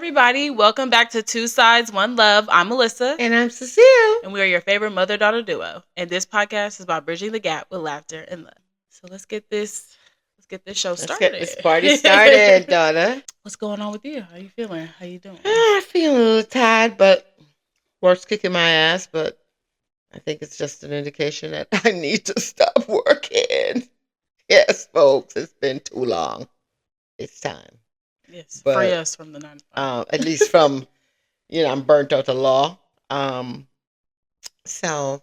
everybody. Welcome back to Two Sides, One Love. I'm Melissa. And I'm Cecile. And we are your favorite mother-daughter duo. And this podcast is about bridging the gap with laughter and love. So let's get this show started. Let's get this party started, daughter. What's going on with you? How you feeling? How you doing? I feel a little tired, but work's kicking my ass, but I think it's just an indication that I need to stop working. Yes, folks, it's been too long. It's time. Yes, free us from the 9 to 5. At least from, I'm burnt out of law. So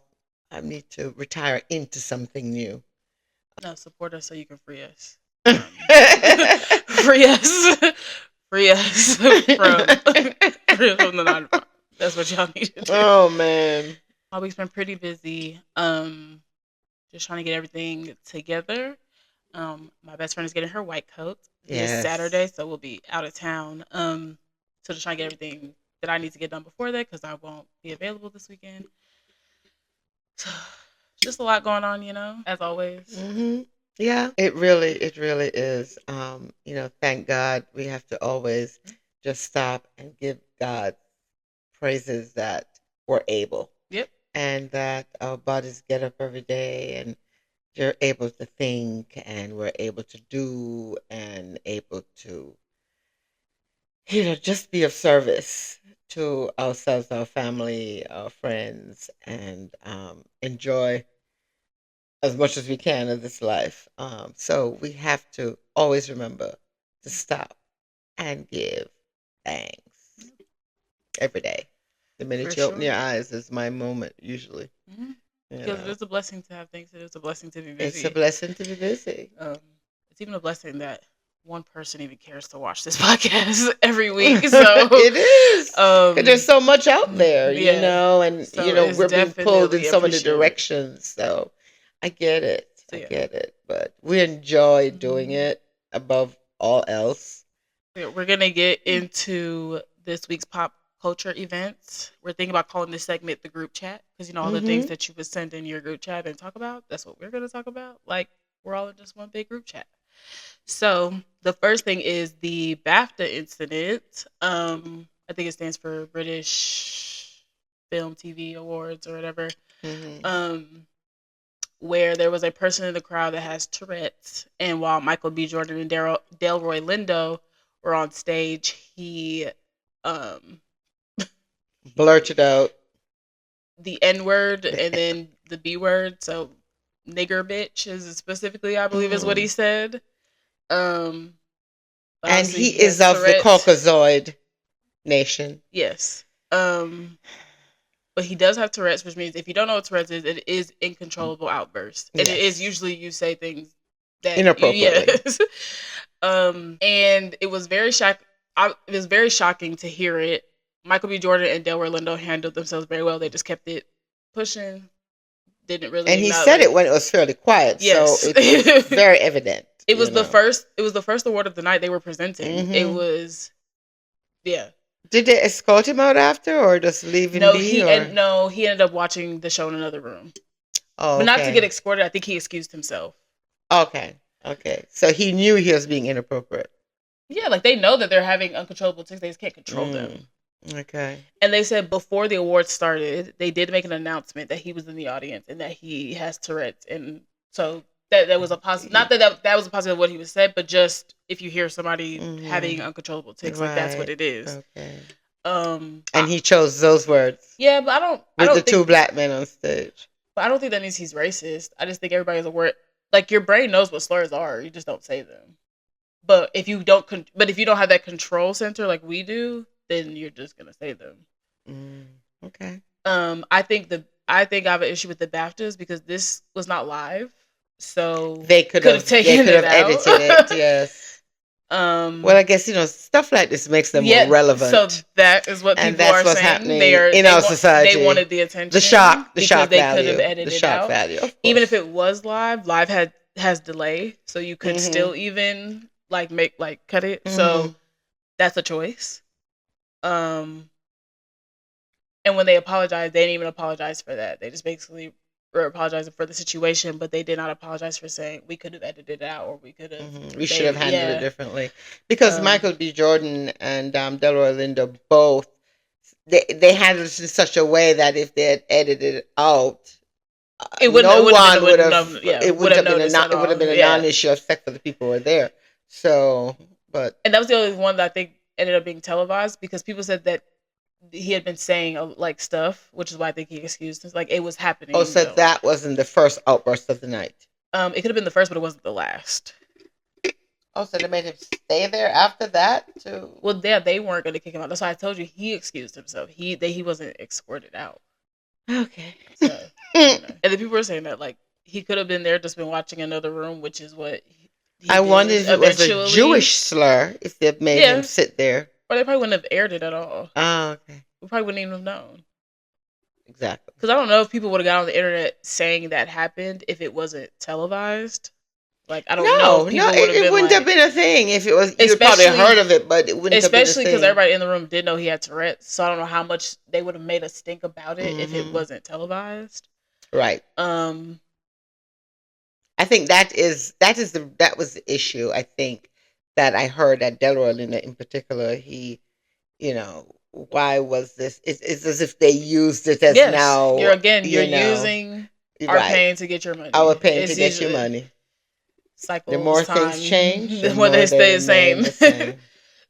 I need to retire into something new. No, support us so you can free us. Free us from the 9 to 5. That's what y'all need to do. Oh, man. My week's been pretty busy. Just trying to get everything together. My best friend is getting her white coat this Saturday, so we'll be out of town. So just trying to get everything that I need to get done before that because I won't be available this weekend. So just a lot going on, as always. Mm-hmm. Yeah, it really is. Thank God we have to always just stop and give God praises that we're able. Yep. And that our bodies get up every day and you're able to think and we're able to do and able to, just be of service to ourselves, our family, our friends, and enjoy as much as we can of this life. So we have to always remember to stop and give thanks every day. The minute you open your eyes is my moment, usually. Mm-hmm. Because it's a blessing to have things. It's a blessing to be busy. It's a blessing to be busy. It's even a blessing that one person even cares to watch this podcast every week. So it is. Because there's so much out there, and so we're being pulled in so many directions. So I get it. So, I get it. But we enjoy doing it above all else. We're gonna get into this week's pop culture events. We're thinking about calling this segment the group chat because all the things that you would send in your group chat and talk about, that's what we're going to talk about. Like, we're all in just one big group chat. So the first thing is the BAFTA incident. I think it stands for British Film TV Awards or whatever. Where there was a person in the crowd that has Tourette's, and while Michael B. Jordan and Delroy Lindo were on stage, he blurted out the N-word and then the B-word. So nigger bitch is specifically, I believe, is what he said. And he is of the Caucasoid nation. Yes. But he does have Tourette's, which means if you don't know what Tourette's is, it is uncontrollable outbursts. And it is usually you say things that inappropriately. And it was very shocking to hear it. Michael B. Jordan and Delroy Lindo handled themselves very well. They just kept it pushing. Didn't really. And he said it when it was fairly quiet, yes. So it was very evident. It was the first. It was the first award of the night they were presenting. It was, Did they escort him out after, or just leave him? He ended up watching the show in another room. Oh, but not to get escorted. I think he excused himself. Okay. So he knew he was being inappropriate. Yeah, like they know that they're having uncontrollable tics. They just can't control them. Okay. And they said before the awards started, they did make an announcement that he was in the audience and that he has Tourette's, and so that was a positive. Not that was a positive of what he was said, but just if you hear somebody having uncontrollable tics, like that's what it is. Okay. And he chose those words. Yeah, but I don't think two black men on stage. But I don't think that means he's racist. I just think everybody's aware. Like your brain knows what slurs are, you just don't say them. But if you don't have that control center like we do, then you're just gonna say them. Okay. I think I have an issue with the BAFTAs because this was not live, so they could have edited it. Yes. Well, I guess stuff like this makes them more relevant. So that is what people are saying. Happening in our society. They wanted the attention. The shock they value. Could have edited the shock out. Value. Even if it was live has delay, so you could still even cut it. So that's a choice. And when they apologized, they didn't even apologize for that. They just basically or apologizing for the situation, but they did not apologize for saying we could have edited it out or we could have. We should have handled it Yeah. differently because Michael B. Jordan and Delroy Lindo both they handled it in such a way that if they had edited it out, it wouldn't. no It would have one would been. have. Yeah, It would wouldn't have have been noticed at it would have all. been a Yeah. non-issue except for the people who were there. So, but And that was the only one that I think ended up being televised because people said that he had been saying like stuff, which is why I think he excused us. Like it was happening. oh, so that wasn't the first outburst of the night. It could have been the first, but it wasn't the last. Oh, so they made him stay there after that too? Well, yeah, they weren't going to kick him out. That's why I told you he excused himself. He wasn't escorted out. Okay. So, and the people were saying that like he could have been there, just been watching another room, which is what I wonder if it was a Jewish slur, if they made him sit there. Or they probably wouldn't have aired it at all. Oh, okay. We probably wouldn't even have known. Exactly. Because I don't know if people would have got on the internet saying that happened if it wasn't televised. Like, I don't know if people would have been it wouldn't like, have been a thing if it was. You'd probably heard of it, but it wouldn't have been a thing. Especially because everybody in the room did know he had Tourette's. So I don't know how much they would have made us think about it if it wasn't televised. Right. I think that was the issue. I think that I heard that Delroy Lindo in particular, he, why was this? It's as if they used it as now. You're using our pain to get your money. Our pain to get your money. Cycles, the more time, things change, the more they stay the same.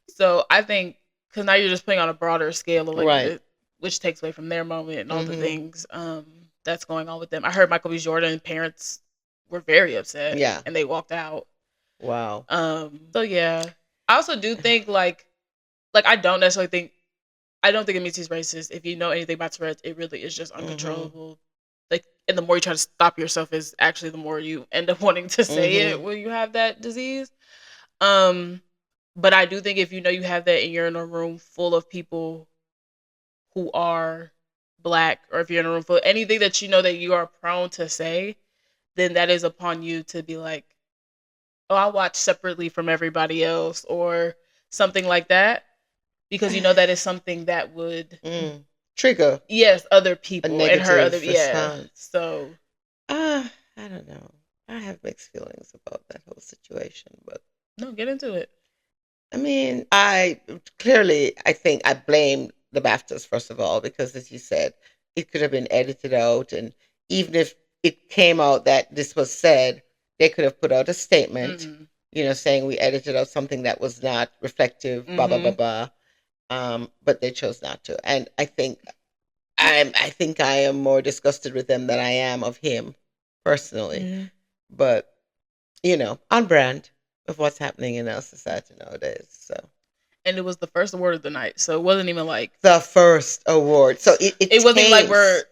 So I think because now you're just putting on a broader scale, of like which takes away from their moment and all the things that's going on with them. I heard Michael B. Jordan parents were very upset, and they walked out. Wow. So yeah, I also do think like I don't necessarily think it means he's racist. If you know anything about Tourette's, it really is just uncontrollable. Like, and the more you try to stop yourself is actually the more you end up wanting to say it when you have that disease. But I do think if you know you have that and you're in a room full of people who are Black, or if you're in a room full of anything that you know that you are prone to say, then that is upon you to be like, oh, I watch separately from everybody else or something like that. Because you know that is something that would trigger other people and her other response. So I don't know. I have mixed feelings about that whole situation, but no, get into it. I mean, I think I blame the BAFTAs first of all, because as you said, it could have been edited out, and even if it came out that this was said, they could have put out a statement, saying we edited out something that was not reflective, blah blah blah blah. But they chose not to, and I think I am more disgusted with them than I am of him personally. But on brand of what's happening in our society nowadays. So, and it was the first award of the night, so it wasn't even like the first award. So it wasn't even like we're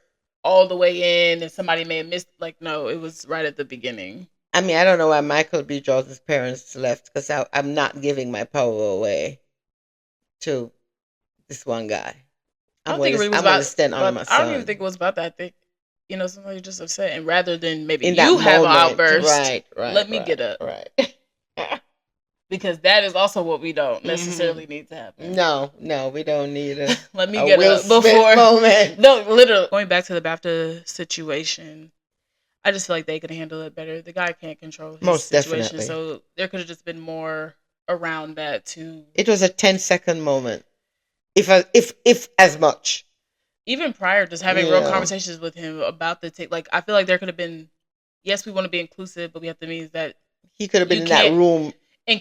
all the way in and somebody may have missed. Like, no, it was right at the beginning. I mean, I don't know why Michael B. Jordan's parents left, because I'm not giving my power away to this one guy. I don't think it really was about. I don't even think it was about that. I think somebody was just upset, and rather than maybe you have an outburst, right, let me get up, right. Because that is also what we don't necessarily need to happen. No, we don't need a let me get up before moment. No, literally going back to the BAFTA situation. I just feel like they could handle it better. The guy can't control his situation, definitely. So there could have just been more around that too. It was a 10-second moment. If as much. Even prior, just having real conversations with him about the like, I feel like there could have been. Yes, we want to be inclusive, but we have to mean that he could have been in that room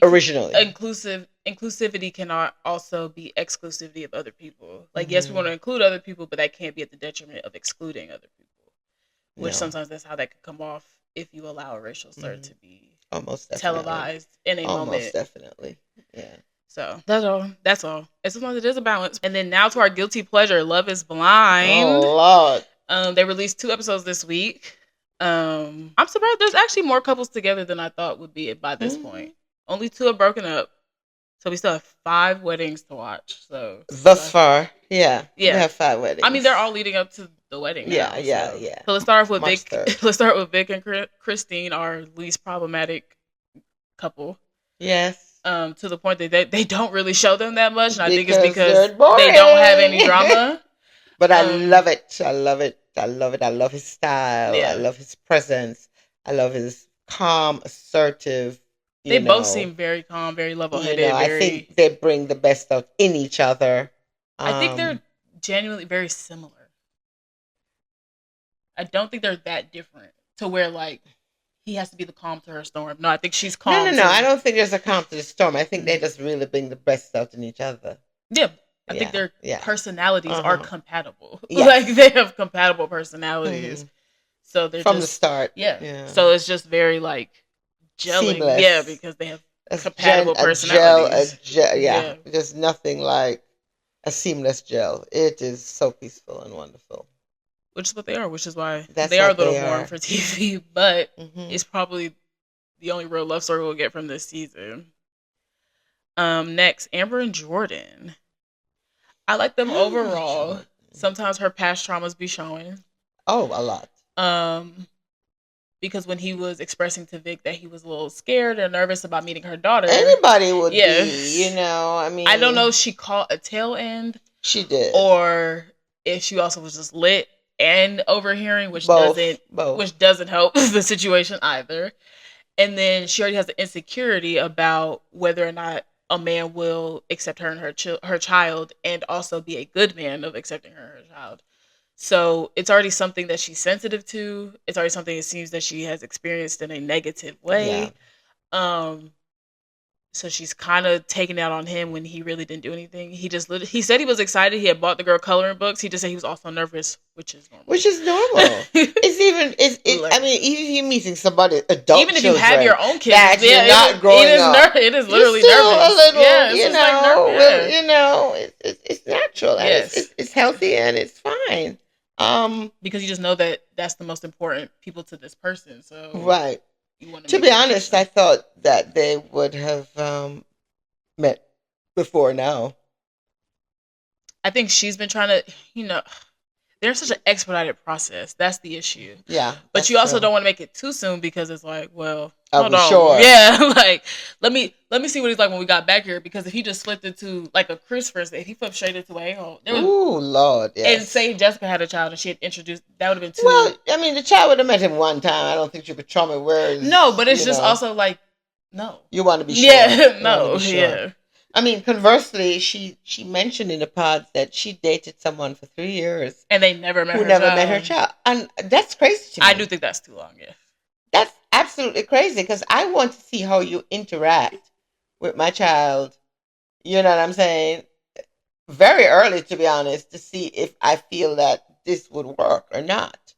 originally. Inclusivity cannot also be exclusivity of other people. Like, yes, we want to include other people, but that can't be at the detriment of excluding other people. Which sometimes that's how that could come off if you allow a racial slur to be almost televised in a moment. Almost definitely, yeah. So that's all. As long as it is a balance. And then now to our guilty pleasure, Love is Blind. Oh Lord. They released 2 episodes this week. I'm surprised there's actually more couples together than I thought would be by this point. Only 2 have broken up. So we still have 5 weddings to watch. So thus far, yeah. We have 5 weddings. I mean, they're all leading up to the wedding. Yeah. So let's start off with Vic. Let's start with Vic and Christine, our least problematic couple. Yes. To the point that they don't really show them that much, and I think it's because they don't have any drama. But I love it. I love it. I love it. I love his style. I Yeah. love his presence. I love his calm, assertive, They you both know, seem very calm, very you level-headed, know, I very. think they bring the best out in each other. I think they're Um, genuinely very similar. I don't think they're that different to where like he has to be the calm to her storm. No, I think she's no, calm no, no. I too. don't think there's a calm to the storm. I think they Hmm. just really bring the best out in each other. Yeah, I think Yeah, their yeah. personalities are Uh-huh. compatible. Like Yes. they have compatible personalities. Hmm. So they're From the just start. yeah. Yeah. So it's just very like gelling. Yeah, Seamless. because they have Gen compatible a gel, a personalities. gel. Yeah, Yeah. there's nothing like a seamless gel. It is so peaceful and wonderful. Which is what they are, which is why That's they are a what little they boring are. for TV, but Hmm. it's probably the only real love story we'll get from this season. Next, Amber and Jordan. I like them Oh, overall. Jordan. Sometimes her past traumas be showing. Oh, a lot. Um, because when he was expressing to Vic that he was a little scared or nervous about meeting her daughter, Anybody would yeah, be, you know. I I don't know mean, if she caught a tail end she did or if she also was just lit and overhearing, both, both. which doesn't help the situation either. And then she already has the insecurity about whether or not a man will accept her and her child, and also be a good man of accepting her and her child. So it's already something that she's sensitive to. It's already something it seems that she has experienced in a negative Yeah, way. Um, so she's kind of taking out on him when he really didn't do anything. He said he was excited. He had bought the girl coloring books. He just said he was also nervous, which is normal. which is normal. It's even it's it. I Like, mean, even if you're meeting somebody, adult even if you have children your own kids, that you're yeah, not growing up, it is you're literally still a nervous. little, Yeah, it's you just like nerve. know, Yeah. you know, it's natural and Yes, it's healthy and it's fine. because you just know that that's the most important people to this person. So Right. you want to To make be sure honest, I something. thought that they would have met before now. I think she's been trying to, there's such an expedited process. That's the issue. Yeah, But that's you also true. don't want to make it too soon because it's like, well, Are hold we on, sure? yeah, like let me see what he's like when we got back here. Because if he just flipped into like a Chris first, if he flipped straight into a hole, there was Ooh, Lord, and yes. say Jessica had a child and she had introduced, that would have been Well, too. I mean, the child would have met him one time. I don't think you could trauma. No, Whereas, but it's you just know, also like no, you want to be sure. yeah, You want to no, be sure. yeah, I mean, conversely, she mentioned in the pod that she dated someone for 3 years and they never met who her never met her child. child, and that's crazy to I do me. think that's too long. Yeah, That's absolutely crazy because I want to see how you interact with my child. You know what I'm saying? Very early, to be honest, to see if I feel that this would work or not.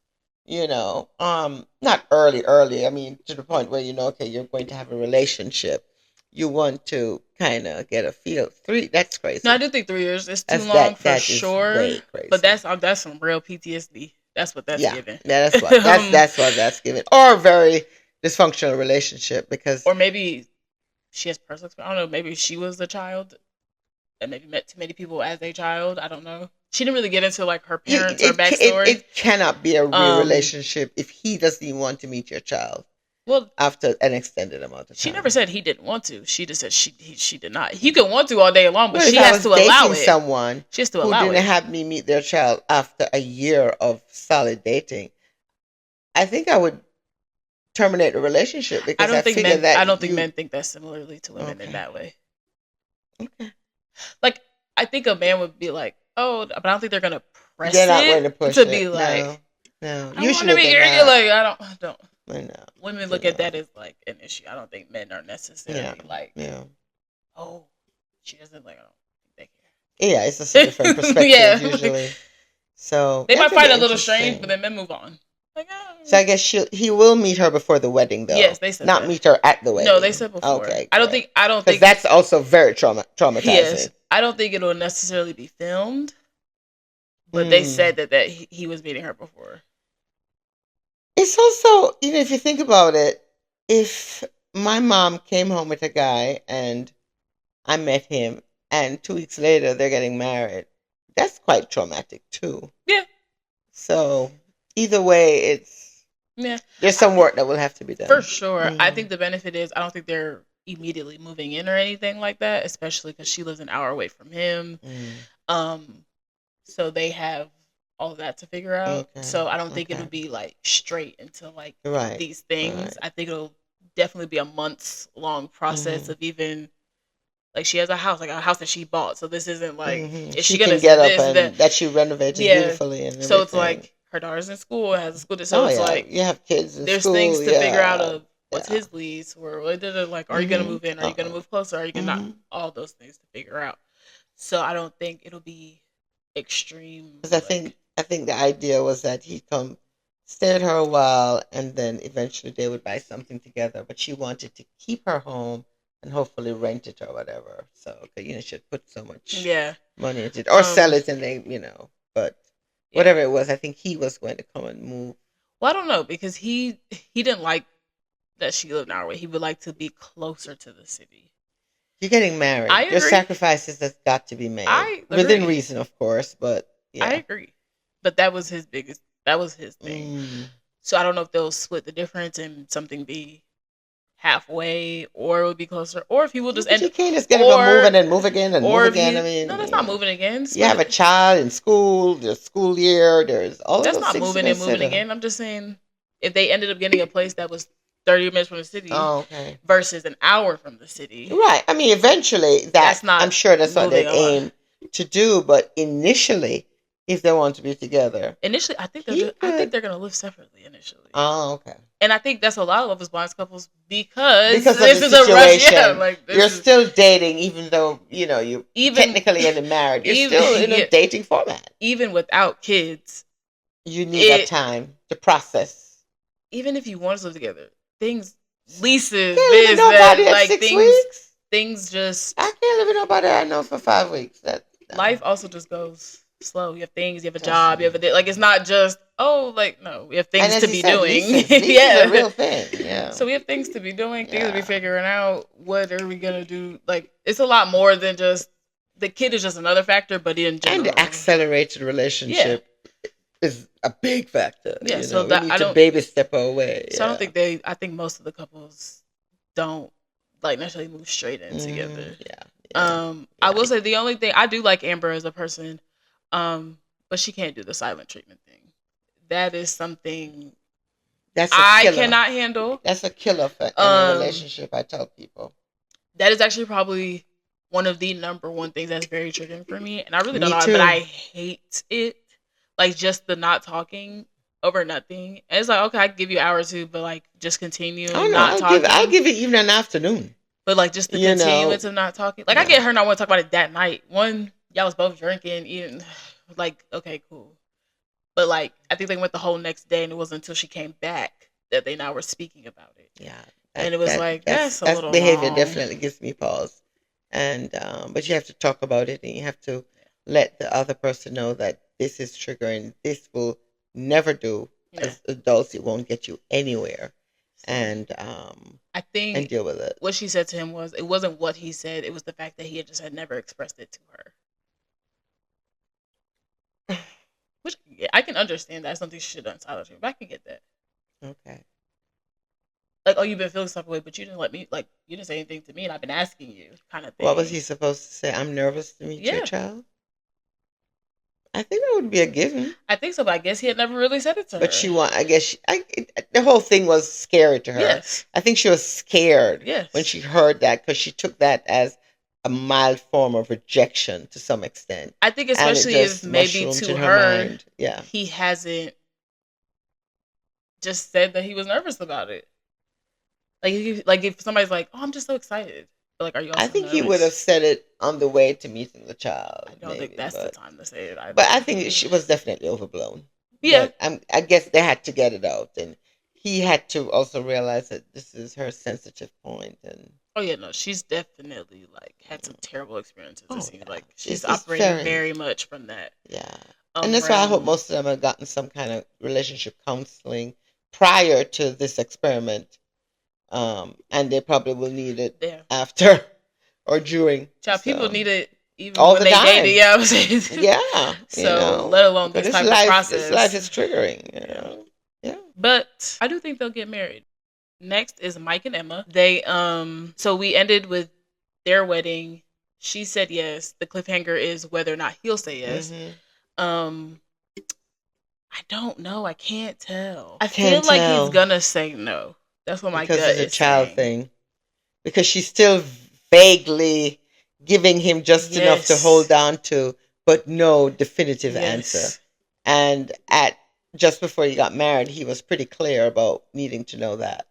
Not early, early. I mean, to the point where okay, you're going to have a relationship. You want to kind of get a feel. Three, that's no, I crazy. do think 3 years is too That's long for that is sure. way But crazy. that's some real PTSD. That's what that's Yeah, given. that's what um, that's given, or a very dysfunctional relationship because or maybe she has personal experience. I don't know. Maybe she was a child and maybe met too many people as a child. I don't know. She didn't really get into like her parents or backstory. it cannot be a real Um, relationship if he doesn't even want to meet your child well, after an extended amount of she never time. said he didn't want to. She just said she did not. He can want to all day long, but Well, if she I has was to allow dating it. someone She has to who allow didn't it. have me meet their child after a year of solid dating, I think I would terminate the relationship because I figure I that don't think you. men think that similarly to women in Okay. that way. Okay. Like I think a man would be like, oh, but I don't think they're gonna They're press not going it to push to be it. like, No. No. I want to Usually be they're here. You're not. like, I don't. They're not. Women They're look at that not. as like an issue. I don't think men are Yeah. necessarily like, Yeah. oh, she doesn't like. I don't think Yeah. It's just a they different care. perspective Yeah, usually. So they that might could be find it a little strange, but interesting. then men move on. Like, So I guess he will meet her before the wedding, yes, though, they said not that. meet her at the No, they wedding. said before. Okay, good. I don't Because think. that's also very Yes, traumatizing. I don't think it'll necessarily be filmed, but they Mm. said that he was meeting her before. It's also, if you think about it, if my mom came home with a guy and I met him, and 2 weeks later they're getting married, that's quite traumatic too. Yeah, So either way, yeah. there's some work that will have to be For done. sure. I Mm. think the benefit is I don't think they're immediately moving in or anything like that, especially because she lives an hour away from him. Mm. Um, so they have all of that to figure out. Okay. So I don't think Okay. it'll be like straight into like Right. these things. Right. I think it'll definitely be a months long process Mm-hmm. of even like she has a house, like a house that she bought. So this isn't like Mm-hmm. is She she gonna can get up this that and that she renovated yeah. beautifully and So it's everything. like her daughter's in school, has a school, so Oh it's yeah, like you have kids in there's things school. to figure out Yeah. of what's Yeah. his lease or like are you gonna Mm-hmm. move in, are you gonna move closer, are you gonna not Mm-hmm. all those things to figure out. So I don't think it'll be extreme Because like I think the idea was that he'd come stay with her a while and then eventually they would buy something together. But she wanted to keep her home and hopefully rent it or whatever. So, 'cause, she'd put so much yeah. money into it or sell it and they. But Yeah. whatever it was, I think he was going to come and move. Well, I don't know because he didn't like that she lived in our way. He would like to be closer to the city. You're getting I married. There's agree. sacrifices that's got to be made I within agree. reason, of course. But I yeah. agree. But that was his biggest. That was his thing. Mm. So I don't know if they'll split the difference and something be halfway, or it would be closer, or if he will Yeah, just but end, you can't just get it to move and then move again and move or if again. I he mean, no, that's not moving again. you Split have a it. child in school, there's school year, there's all of That's those not things to moving and moving consider. again. I'm just saying if they ended up getting a place that was 30 minutes from the city Oh, okay. versus an hour from the city, Right. I mean, eventually that's I'm not sure that's what moving they'd a lot. aim to do, but initially, if they want to be together, Initially, he I think could. they're gonna live separately initially, Oh, okay. and I think that's a lot of Love Is Blind couples because Because of the this is a rush. Yeah, situation, like you're this is still dating, even though you're even technically in a marriage. You're even still in a yeah, dating format. even without kids, You need that it time to process. even if you want to live together, things, leases, Can't live with this, nobody that, at like 6 weeks. things I just can't live with nobody I know for 5 weeks. That no. life also just goes slow. You have things, you have a Trust job, you me. have a like it's not just like no, we have And things as to you be said, doing. leases are a Yeah. real thing. Yeah, So we have things to be doing, things to be yeah. figuring out. What are we gonna do? Like it's a lot more than just the kid is just another factor, but in And the general, accelerated yeah, relationship is a big factor. yeah. So We that need to baby step our way. I don't Yeah. think I think most of the couples don't like necessarily move straight in together. Yeah. Yeah. I Yeah. will say the only thing I do like Amber as a person, but she can't do the silent treatment thing. That is something That's a I killer. cannot handle. That's a killer for in a relationship. I tell people. That is actually probably one of the number one things that's very triggering for me, and I really don't Me know, but too. I hate it. Like just the not talking over nothing. And it's like okay, I can give you an hour or two, but like just continue Oh no, not I'll talking. give it even an afternoon. But like just the You know. continuance of not talking. Like I Yeah. get her not want to talk about it that night. One, y'all was both drinking, eating. Like okay, cool. But like I think they went the whole next day, and it wasn't until she came back that they now were speaking about it. Yeah. And it was like that's a That's little behavior long. definitely gives me pause. And but you have to talk about it and you have to let the other person know that this is triggering. This will never do. Yeah. As adults, it won't get you anywhere. So, And I think and deal with it. what she said to him was it wasn't what he said, it was the fact that he had never expressed it to her. Which yeah, I can understand that something she should have done silently, but I can get that. Okay. Like, oh, you've been feeling some way, but you didn't let me like you didn't say anything to me and I've been asking you kind of thing. What was he supposed to say? I'm nervous to meet your Yeah. child. I think that would be a given. I think so, but I guess he had never really said it to her. But I guess the whole thing was scary to her. Yes. I think she was scared Yes. when she heard that because she took that as a mild form of rejection to some extent. I think especially if maybe to her, mind. Yeah, he hasn't just said that he was nervous about it. Like if somebody's like, "Oh, I'm just so excited," but like, are you also I think nervous? he would have said it on the way to meeting the child. I don't think that's the time to say it either. But I think she was definitely overblown. Yeah. But I guess they had to get it out, and he had to also realize that this is her sensitive point. And oh yeah, no, she's definitely like had some terrible experiences. It seems yeah. like she's It's operating very much from that. Yeah. And that's why I hope realm. most of them have gotten some kind of relationship counseling prior to this experiment. And they probably will need it Yeah. after or during. Child, people need it even all when the they time. dated. Yeah, I was saying. Yeah. So let alone this type of process. This life is triggering. Yeah. But I do think they'll get married. Next is Mike and Emma. They so we ended with their wedding. She said yes. The cliffhanger is whether or not he'll say yes. Mhm. I don't know. I can't tell. I Can't feel like he's tell gonna say no. That's what my because gut it's a is child saying. thing. Because she's still vaguely giving him just enough to Yes. hold on to, but no definitive answer. Yes. And at just before he got married, he was pretty clear about needing to know that.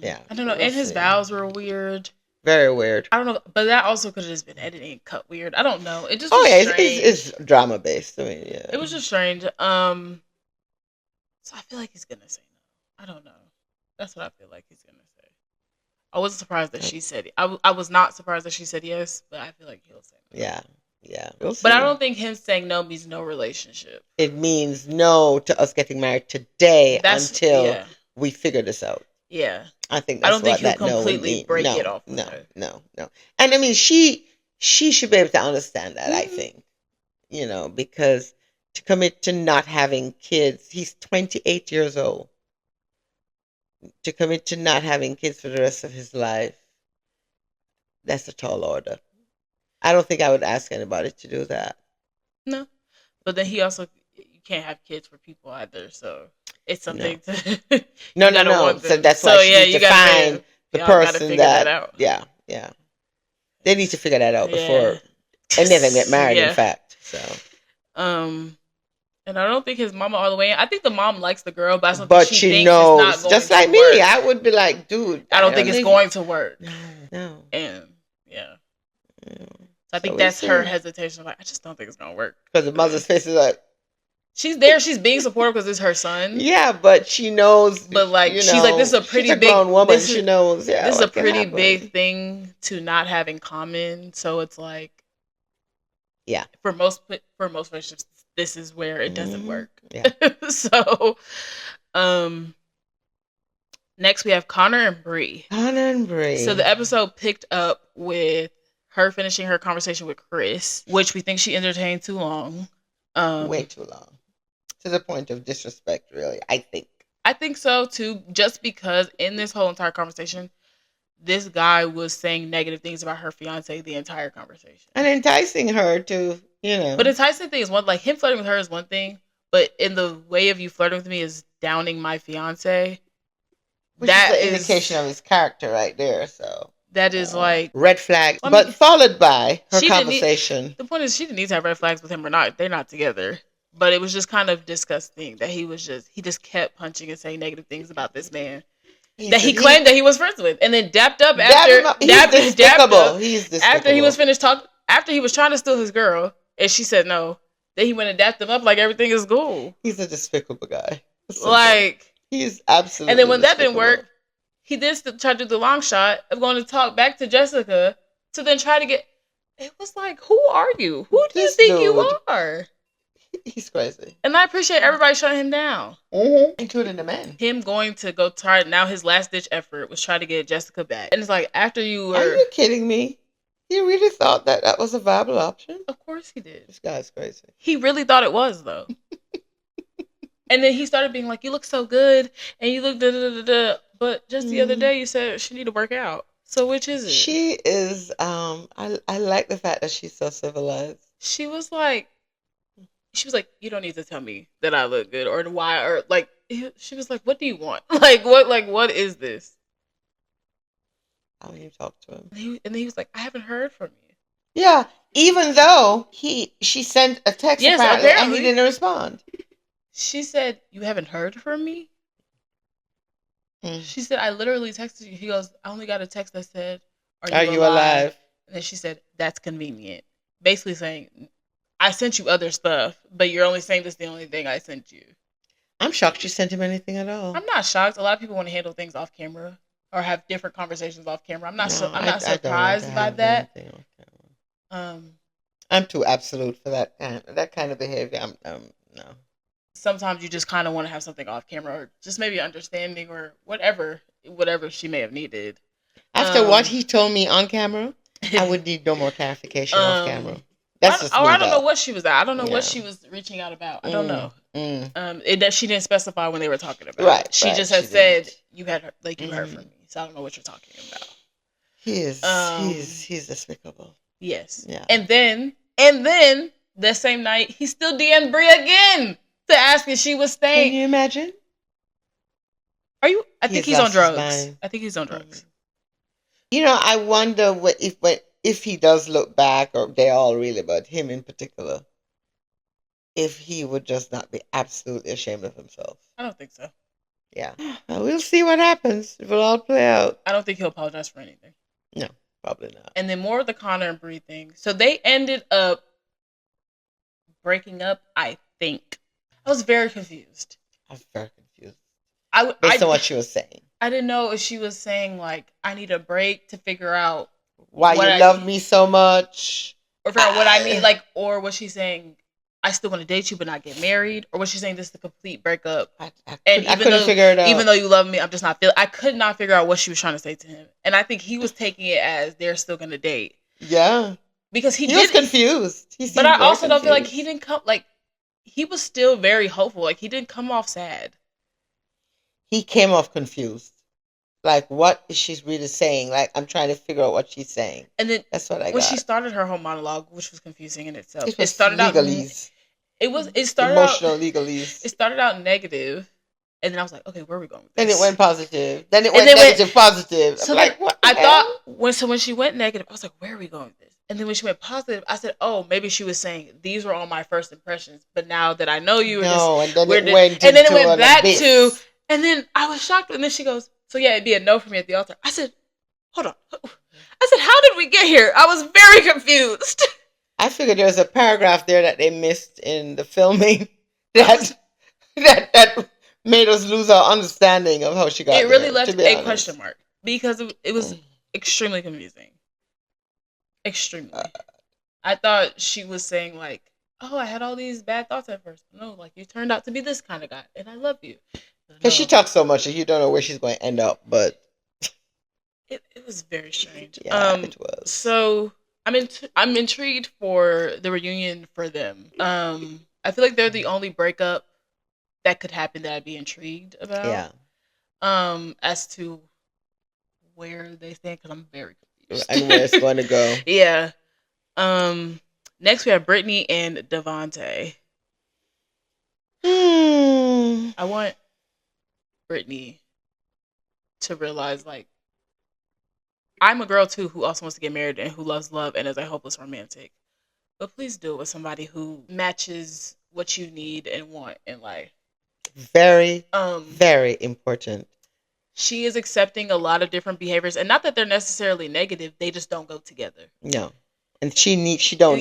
Yeah, I don't know. so we'll And his see. vows were weird. Very weird. I don't know, but that also could have just been editing and cut weird. I don't know. It just Oh was yeah, strange. it's drama based. I mean, yeah. It was just strange. So I feel like he's gonna say no. I don't know. That's what I feel like he's gonna say. I wasn't surprised that she said it. I was not surprised that she said yes, but I feel like he'll say no. Yeah, yeah. We'll see. But I don't think him saying no means no relationship. It means no to us getting married today until yeah. we figure this out. Yeah. I think I that's don't think what he'll that no would completely mean. break No, it off with no, her. no, no. And I mean, she should be able to understand that. I Mhm. think, because to commit to not having kids, he's 28 years old. To commit to not having kids for the rest of his life, that's a tall order. I don't think I would ask anybody to do that. No. But then he also, you can't have kids for people either, so it's No, something to no, you no, gotta no. want So them. that's So why she yeah, needs you to gotta find the y'all gotta person figure that that, out. yeah, yeah. They need to figure that out Yeah. before any of them get married. In Yeah. fact, so. And I don't think his mama all the way in. I think the mom likes the girl, but I don't think But she she thinks it's not knows, going just to like me. work. I would be like, dude, I don't think it's think going to work. No, no. And yeah. Yeah. So I think we'll that's her see. hesitation. Like, I just don't think it's gonna work. Because the mother's face is like, she's there. She's being supportive because it's her son. yeah, but she knows. But like, she's like, this is a pretty she's a big grown woman. This is, she knows. Yeah, this is a what can pretty happen. big thing to not have in common. So it's like, yeah, for most relationships, this is where it doesn't work. Yeah. So, next we have Connor and Bree. So the episode picked up with her finishing her conversation with Chris, which we think she entertained too long. Way too long. To the point of disrespect, really, I think. I think so, too, just because in this whole entire conversation, this guy was saying negative things about her fiance the entire conversation. And enticing her to, But enticing thing is one, like, him flirting with her is one thing, but in the way of you flirting with me is downing my fiance. Which that is an indication of his character right there, so. That is like red flag, but followed by her conversation. The point is, she didn't need to have red flags with him or not. They're not together. But it was just kind of disgusting that he just kept punching and saying negative things about this man that he claimed that he was friends with, and then dapped up after. He's despicable. He's despicable. After he was finished talking, after he was trying to steal his girl, and she said no. Then he went and dapped him up like everything is cool. He's a despicable guy. Like, he's absolutely. And then when despicable. that didn't work, he then tried to do the long shot of going to talk back to Jessica to then try to get. It was like, who are you? Who do you think you are? He's crazy. And I appreciate everybody shutting him down. Mm-hmm. Including the man. Him going to go try, now his last ditch effort was try to get Jessica back. And it's like, after you were. Are you kidding me? He really thought that was a viable option? Of course he did. This guy's crazy. He really thought it was, though. And then he started being like, you look so good. And you look da-da-da-da-da. But just the other day, you said she need to work out. So which is it? She is, I like the fact that she's so civilized. She was like, you don't need to tell me that I look good or why, or like, she was like, what do you want? What is this? How do you talk to him? And then he was like, I haven't heard from you. Yeah, even though she sent a text apparently, and he didn't respond. She said, you haven't heard from me? She said, I literally texted you. He goes, I only got a text that said, are you alive? And then she said, that's convenient. Basically saying, I sent you other stuff, but you're only saying this is the only thing I sent you. I'm shocked you sent him anything at all. I'm not shocked. A lot of people want to handle things off camera or have different conversations off camera. I'm not surprised by that. I'm too absolute for that kind of behavior. No. Sometimes you just kind of want to have something off camera, or just maybe understanding, or whatever she may have needed. After what he told me on camera, I would need no more clarification off camera. That's just I don't know what she was at. I don't know what she was reaching out about. I don't know. She didn't specify when they were talking about. Right. She just had said you had you heard from me, so I don't know what you're talking about. He is. He's despicable. Yes. Yeah. And then that same night, he still DM'd Brie again to ask if she was Can staying. you imagine? Are you? I think he's on lost his drugs. mind. I think he's on drugs. You know, I wonder if he does look back, or they all really, but him in particular, if he would just not be absolutely ashamed of himself. I don't think so. Yeah. Well, we'll see what happens. It will all play out. I don't think he'll apologize for anything. No, probably not. And then more of the Connor and Bree thing. So they ended up breaking up, I think. I was very confused. I was very confused. Based on what she was saying. I didn't know if she was saying, like, I need a break to figure out why you love me so much. Or figure out what I mean. Like, or was she saying, I still want to date you but not get married? Or was she saying this is a complete breakup? I couldn't figure it out. Even though you love me, I'm just not feeling. I could not figure out what she was trying to say to him. And I think he was taking it as they're still going to date. Yeah. Because he was confused. But I also don't feel like he didn't come, like, he was still very hopeful. Like, he didn't come off sad. He came off confused. Like, what is she really saying? Like, I'm trying to figure out what she's saying. And then that's what I got. When she started her whole monologue, which was confusing in itself. It started legalese. It started emotional legalese. It started out negative, and then I was like, okay, where are we going with this? Then it went positive. Then it went negative, positive. So like, what? I thought when she went negative, I was like, where are we going with this? And then when she went positive, I said, oh, maybe she was saying these were all my first impressions, but now that I know you, and then it went back to, and then I was shocked, and then she goes, so yeah, it'd be a no for me at the altar. I said, hold on. I said, how did we get here? I was very confused. I figured there was a paragraph there that they missed in the filming that made us lose our understanding of how she got there. It really left a question mark because it was extremely confusing. Extremely. I thought she was saying like, oh, I had all these bad thoughts at first. No, like you turned out to be this kind of guy, and I love you. Because she talks so much that you don't know where she's going to end up, but it was very strange. Yeah, it was. So I'm intrigued for the reunion for them. I feel like they're the only breakup that could happen that I'd be intrigued about. Yeah. As to where they stand, because I'm very confused. And where it's going to go. Yeah. Next we have Brittany and Devontae. I want Brittany to realize, like, I'm a girl too who also wants to get married and who loves love and is a hopeless romantic. But please do it with somebody who matches what you need and want in life. Very, very important. She is accepting a lot of different behaviors, and not that they're necessarily negative. They just don't go together. No, and she doesn't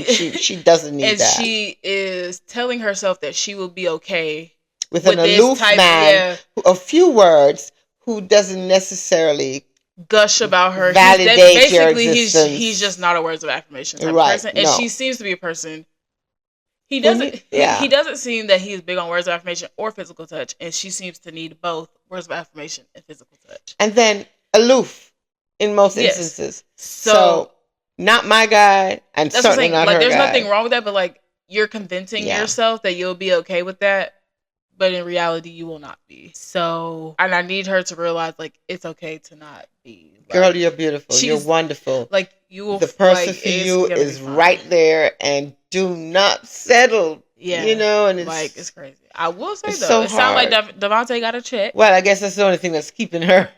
need and that. And she is telling herself that she will be okay with an aloof man, a few words, who doesn't necessarily gush about her. Validate your existence. He's just not a words of affirmation type of person, and she seems to be a person. He doesn't. He doesn't seem that he's big on words of affirmation or physical touch, and she seems to need both words of affirmation and physical touch. And then aloof in most instances. So not my guy, and certainly not her guy. There's nothing wrong with that, but like you're convincing yourself that you'll be okay with that, but in reality, you will not be. So, and I need her to realize like it's okay to not be. Like, girl, you're beautiful. You're wonderful. Like you will. The person for you is right there, and do not settle. Yeah, you know, and it's like it's crazy. I will say though, it sounds like Devontae got a check. Well, I guess that's the only thing that's keeping her.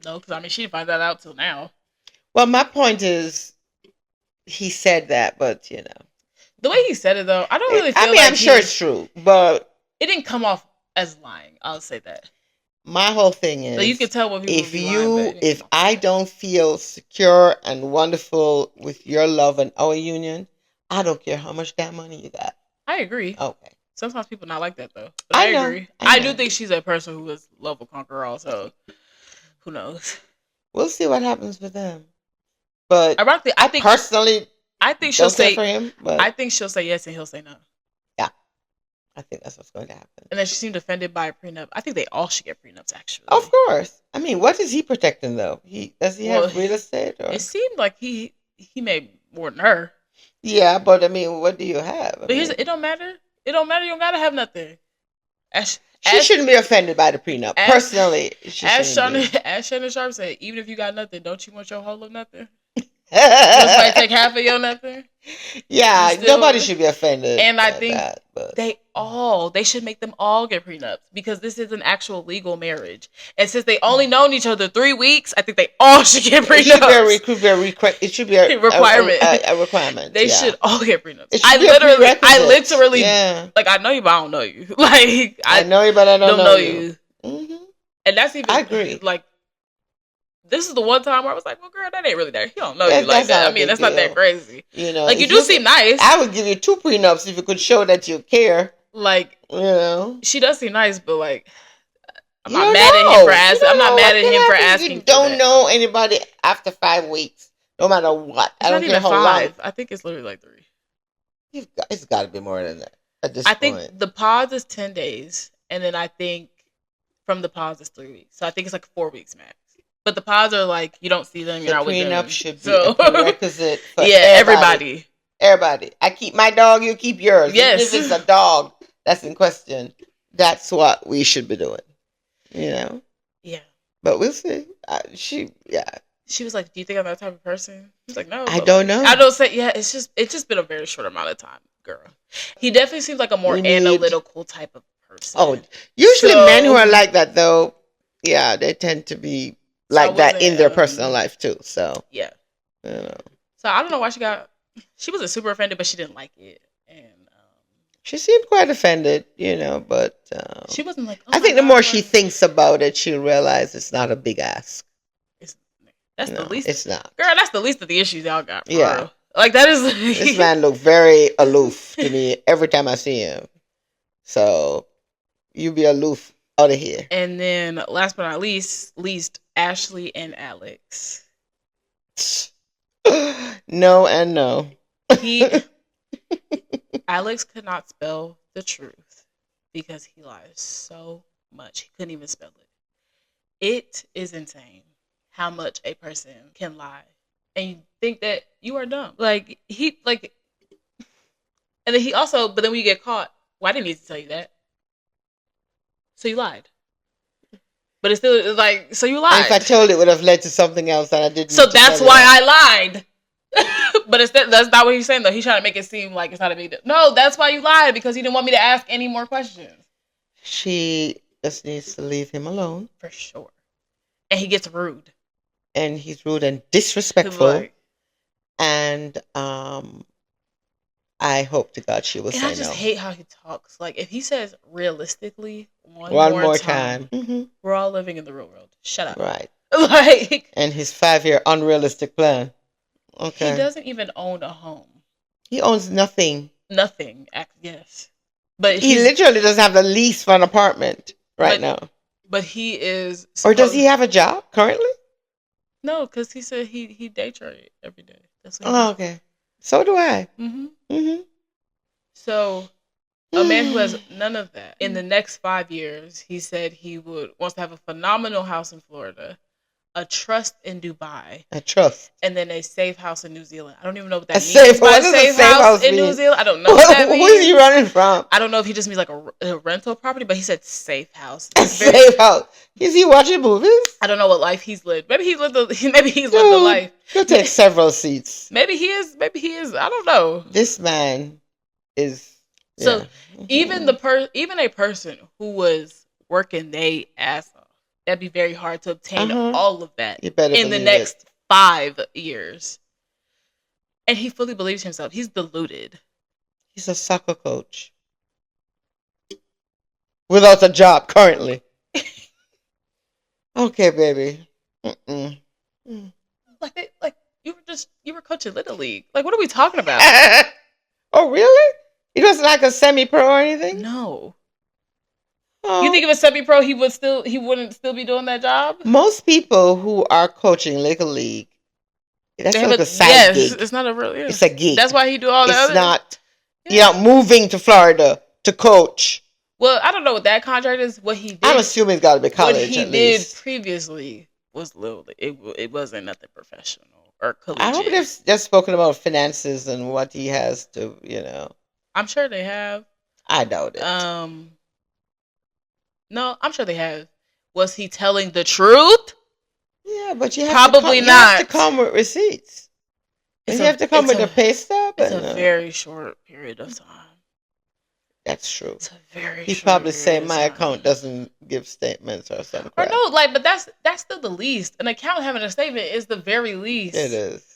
No, because I mean she didn't find that out till now. Well, my point is, he said that, but you know, the way he said it though, I don't really feel. I mean, I'm sure it's true, but it didn't come off as lying. I'll say that. My whole thing is, so you can tell when people if I don't feel secure and wonderful with your love and our union, I don't care how much damn money you got. I agree. Okay. Sometimes people not like that though. But I agree. I do think she's a person who is love will conquer all. So who knows? We'll see what happens with them. But ironically, I think she'll say for him. But I think she'll say yes and he'll say no. Yeah, I think that's what's going to happen. And then she seemed offended by a prenup. I think they all should get prenups. Actually, of course. I mean, what is he protecting though? Does he have real estate? Or? It seemed like he made more than her. Yeah, but I mean, what do you have? It don't matter. It don't matter. You don't gotta have nothing. She shouldn't be offended by the prenup. Personally, as Shannon Sharp said, even if you got nothing, don't you want your whole of nothing? Somebody take half of your nothing. Yeah, nobody Still, should be offended and I by think that, but they should make them all get prenups because this is an actual legal marriage. And since they only known each other 3 weeks, I think they all should get it should be a prenups. it should be a, Requirement. a requirement. They Yeah, should all get prenups. it should be a I prerequisite. literally, Yeah, like, I know you, but I don't know you. Like, I I know you, but I don't don't know know you. you. Hmm. And that's even, I agree. like, this is the one time where I was like, well, girl, that ain't really that. He don't know you like That's that. not I a mean, big that's not that deal. crazy. You know, Like, you if do seem nice. I would give you 2 prenups if you could show that you care. Like, You know, she does seem nice, but, like, I'm you not don't mad at him for know. You asking. I'm don't not know mad what at can him for happen. asking You for don't that. know anybody after 5 weeks, no matter what. It's I not don't care even how long. 5. I think it's literally like 3. It's got to be more than that at this I point. think the pause is 10 days, and then I think from the pause is 3 weeks. So I think it's like 4 weeks max. But the pause are like, you don't see them, you're The not with prenup them. should be So, a prerequisite for yeah, everybody. Everybody. I keep my dog, you keep yours. Yes. Even if it's a dog that's in question, that's what we should be doing. You know? Yeah. But we'll see. She was like, do you think I'm that type of person? I was like, no. I don't know. I don't say, yeah, it's just been a very short amount of time, girl. He definitely seems like a more analytical type of person. Oh, usually men who are like that, though, yeah, they tend to be like that in their personal life, too. So, yeah. You know. So, I don't know why she wasn't super offended, but she didn't like it. And she seemed quite offended, you know, but she wasn't like, oh, I think the more she thinks about it, she'll realize it's not a big ask. That's the least. It's not. Girl, that's the least of the issues y'all got. Yeah. Real. Like, that is. This man looked very aloof to me every time I see him. So, you be aloof out of here. And then, last but not least, Ashley and Alex. No and no. Alex could not spell the truth because he lies so much. He couldn't even spell it. It is insane how much a person can lie and you think that you are dumb. And then but then when you get caught, well, I didn't need to tell you that. So you lied. But it's still like, so you lied. And if I told it would have led to something else and I didn't. So that's why I lied. But that's not what he's saying, though. He's trying to make it seem like it's not a big deal. No, that's why you lied, because he didn't want me to ask any more questions. She just needs to leave him alone. For sure. And he gets rude. And he's rude and disrespectful. And I hope to God she will say no. I just hate how he talks. Like, if he says realistically one more time mm-hmm. We're all living in the real world. Shut up. Right. Like, and his 5-year unrealistic plan. Okay. He doesn't even own a home. He owns nothing. Nothing. Yes. But he literally doesn't have the lease for an apartment now. But he is. Or does he have a job currently? No, because he said he day trade every day. That's what he okay. So do I. Mm-hmm. Mm-hmm. So, a man who has none of that. In the next 5 years, he said he wants to have a phenomenal house in Florida, a trust in Dubai, and then a safe house in New Zealand. I don't even know what that means. What does a safe house in New Zealand? I don't know what that means. Who is he running from? I don't know if he just means like a rental property, but he said safe house. Safe house. Is he watching movies? I don't know what life he's lived. Maybe he's lived the life. He'll take several seats. Maybe he is. I don't know. This man is. So even a person who was working their ass off, that'd be very hard to obtain all of that in the next 5 years. And he fully believes himself. He's deluded. He's a soccer coach without a job currently. Okay, baby. Mm-mm. Like you were coaching Little League. Like, what are we talking about? Oh, really? He wasn't like a semi-pro or anything? No. Oh. You think if a semi-pro, he wouldn't still be doing that job? Most people who are coaching Little League, that's like a side gig. It's not a real. Yeah. It's a gig. That's why he do all that. It's not. Yeah. You're not moving to Florida to coach. Well, I don't know what that contract is. What he did. I'm assuming it's got to be college. What he did previously was little. It wasn't nothing professional or collegiate. I hope they've spoken about finances and what he has to, I'm sure they have. I doubt it. No, I'm sure they have. Was he telling the truth? Yeah, but you have not. You have to come with receipts. You have to come with a pay stub. It's happen. a very short period of time. That's true. It's a very He short probably period say of my account time. doesn't give statements or some Or crap. no, like, but that's still the least. An account having a statement is the very It least. is.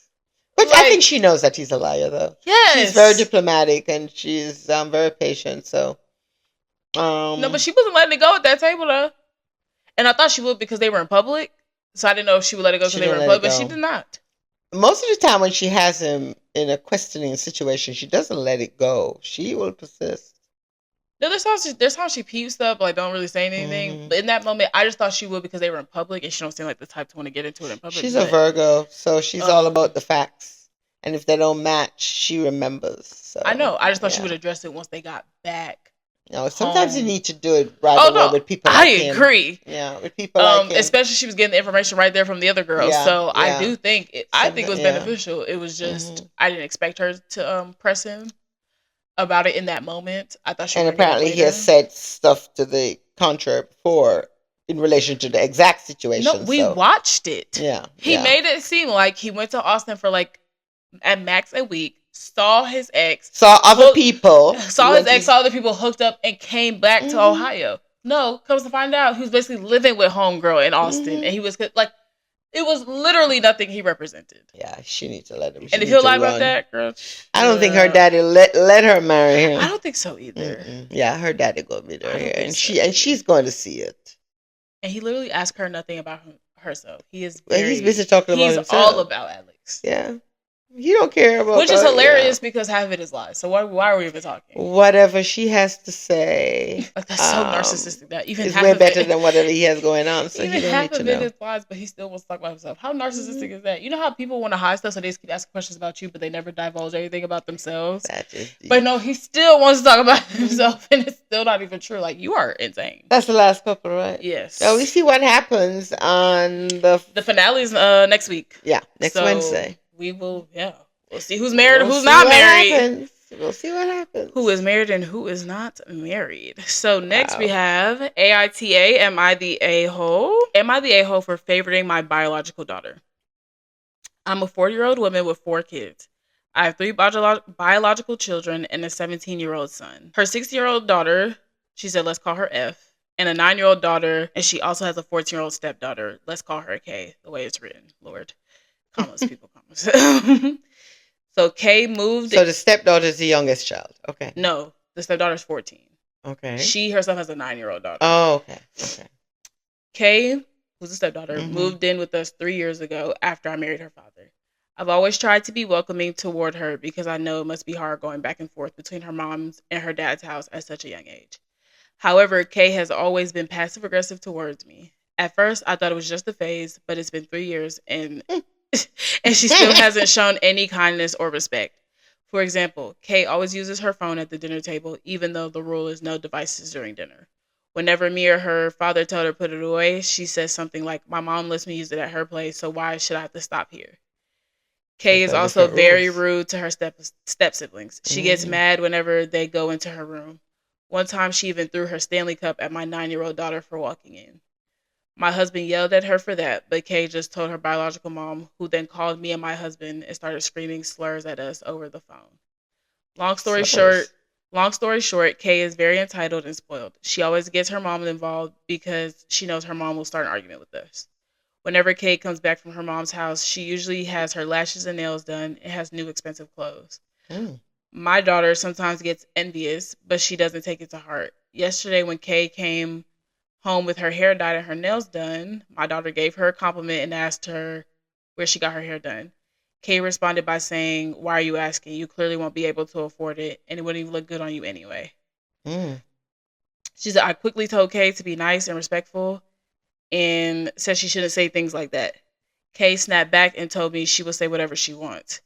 Which I think Like, she knows that he's a liar, though. She's very yes. diplomatic and she's very patient. So, No, but um, she wasn't letting it go at that table though. And I thought she would because they were in public. So I didn't know if she would let it go because she they were didn't in let it public, but she go. did not. Most of the time, when she has him in a questioning situation, she doesn't let it go. She will persist. No, there's how she peeps stuff, like don't really say anything. Hmm. But in that moment, I just thought she would because they were in public, and she don't seem like the type to want to get into it in public. She's a But Virgo, so she's all um, about the facts. And if they don't match, she remembers. I So, know. I just thought she yeah. would address it once they got back No, sometimes you home. need to do it right Oh away no, with people I like him. agree. Yeah, with people like him. Especially she was getting the information right there from the other girls. Yeah, So I yeah. do think I Some, think it was yeah. beneficial. It was just Hmm. I didn't expect her to press him about it in that moment. I thought she would And bring it up apparently, he has later. said stuff to the contrary before in relation to the exact No, situation. we So, watched it. yeah, He yeah. made it seem like he went to Austin for like at max a week, saw his ex, Saw other people. He saw his went to ex, his. saw other people hooked up, and came back to Hmm. Ohio. No, comes to find out, he was basically living with homegirl in Austin, and Hmm. he was like, it was literally nothing he represented. Yeah, she needs to let him. She And if needs he'll to lie about run. that, girl, I don't think her daddy let her marry I him. don't think so either. Mm-mm. Yeah, her daddy gonna be there I here, don't think and so either. she's going to see it. And he literally asked her nothing about herself. Well, he's busy talking about He's all himself. about Alex. Yeah, he don't care about Which is her. hilarious because half of it is lies. So why are we even talking? Whatever she has to say, Like that's so narcissistic that even is half way of better it, than whatever he has going on. So he even don't half need to of it know. is lies, but he still wants to talk about himself. How narcissistic Hmm. is that? You know how people want to hide stuff, so they just keep asking questions about you, but they never divulge anything about themselves. That is But deep. no, he still wants to talk about Hmm. himself, and it's still not even true. Like you are insane. That's the last couple, right? So we Yes. see what happens on the The finale is next week, yeah, next so Wednesday. we will we'll see who's married and We'll who's see not what married. happens. We'll see what Who is happens. married and who is not married. So next we Wow. have AITA. Am I the a hole? Am I the a hole for favoriting my biological daughter? I'm a 40-year-old woman with 4 kids. I have three biological children and a 17-year-old son. Her 6-year-old daughter, she said, let's call her F, and a 9-year-old daughter, and she also has a 14-year-old stepdaughter. Let's call her K, the way it's written. Lord, commas, people, commas. So K moved. So the stepdaughter is the youngest child. Okay. No, the stepdaughter's 14. Okay. She herself has a 9-year-old daughter. Oh, okay. Okay. Kay, who's a stepdaughter, Hmm. moved in with us 3 years ago after I married her father. I've always tried to be welcoming toward her because I know it must be hard going back and forth between her mom's and her dad's house at such a young age. However, Kay has always been passive aggressive towards me. At first, I thought it was just a phase, but it's been 3 years and she still hasn't shown any kindness or respect. For example, Kay always uses her phone at the dinner table, even though the rule is no devices during dinner. Whenever me or her father told her to put it away, she says something like, my mom lets me use it at her place, so why should I have to stop here? Kay Those is are also different very rules. rude to her step siblings. She gets Hmm. mad whenever they go into her room. One time, she even threw her Stanley Cup at my 9-year-old daughter for walking in. My husband yelled at her for that, but Kay just told her biological mom, who then called me and my husband and started screaming slurs at us over the phone. Long story short, Slurs. long story short, Kay is very entitled and spoiled. She always gets her mom involved because she knows her mom will start an argument with us. Whenever Kay comes back from her mom's house, she usually has her lashes and nails done and has new expensive clothes. Mm. My daughter sometimes gets envious, but she doesn't take it to heart. Yesterday, when Kay came home with her hair dyed and her nails done, my daughter gave her a compliment and asked her where she got her hair done. Kay responded by saying, why are you asking? You clearly won't be able to afford it, and it wouldn't even look good on you anyway. Mm. She said, I quickly told Kay to be nice and respectful and said she shouldn't say things like that. Kay snapped back and told me she will say whatever she wants.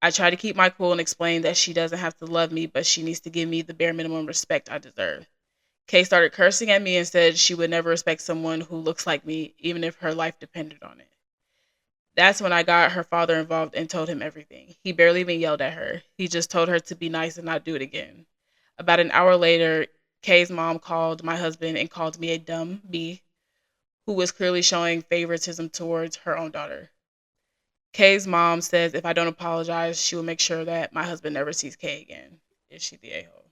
I tried to keep my cool and explain that she doesn't have to love me, but she needs to give me the bare minimum respect I deserve. Kay started cursing at me and said she would never respect someone who looks like me, even if her life depended on it. That's when I got her father involved and told him everything. He barely even yelled at her. He just told her to be nice and not do it again. About an hour later, Kay's mom called my husband and called me a dumb B who was clearly showing favoritism towards her own daughter. Kay's mom says if I don't apologize, she will make sure that my husband never sees Kay again. Is she the a-hole?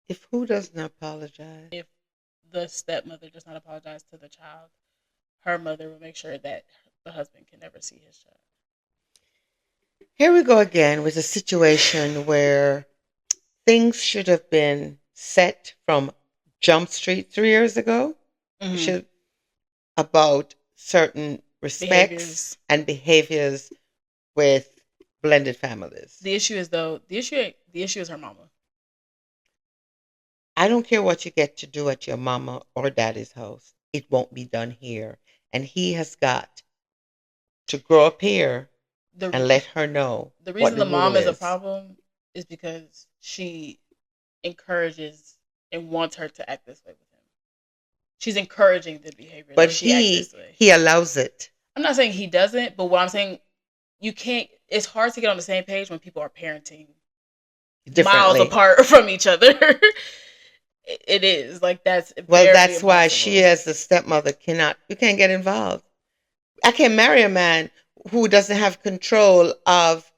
If who doesn't apologize? If the stepmother does not apologize to the child, her mother will make sure that the husband can never see his child. Here we go again with a situation where things should have been set from Jump Street 3 years ago. Mm-hmm. About certain respects and behaviors with blended families. The issue is though the issue is her mama. I don't care what you get to do at your mama or daddy's house. It won't be done here. And he has got to grow up here and let her know. The reason the mom is a problem is because she encourages and wants her to act this way with him. She's encouraging the behavior. But he allows it. I'm not saying he doesn't, but what I'm saying, you can't. It's hard to get on the same page when people are parenting miles apart from each other. It is like that's that's why she, as the stepmother, you can't get involved. I can't marry a man who doesn't have control of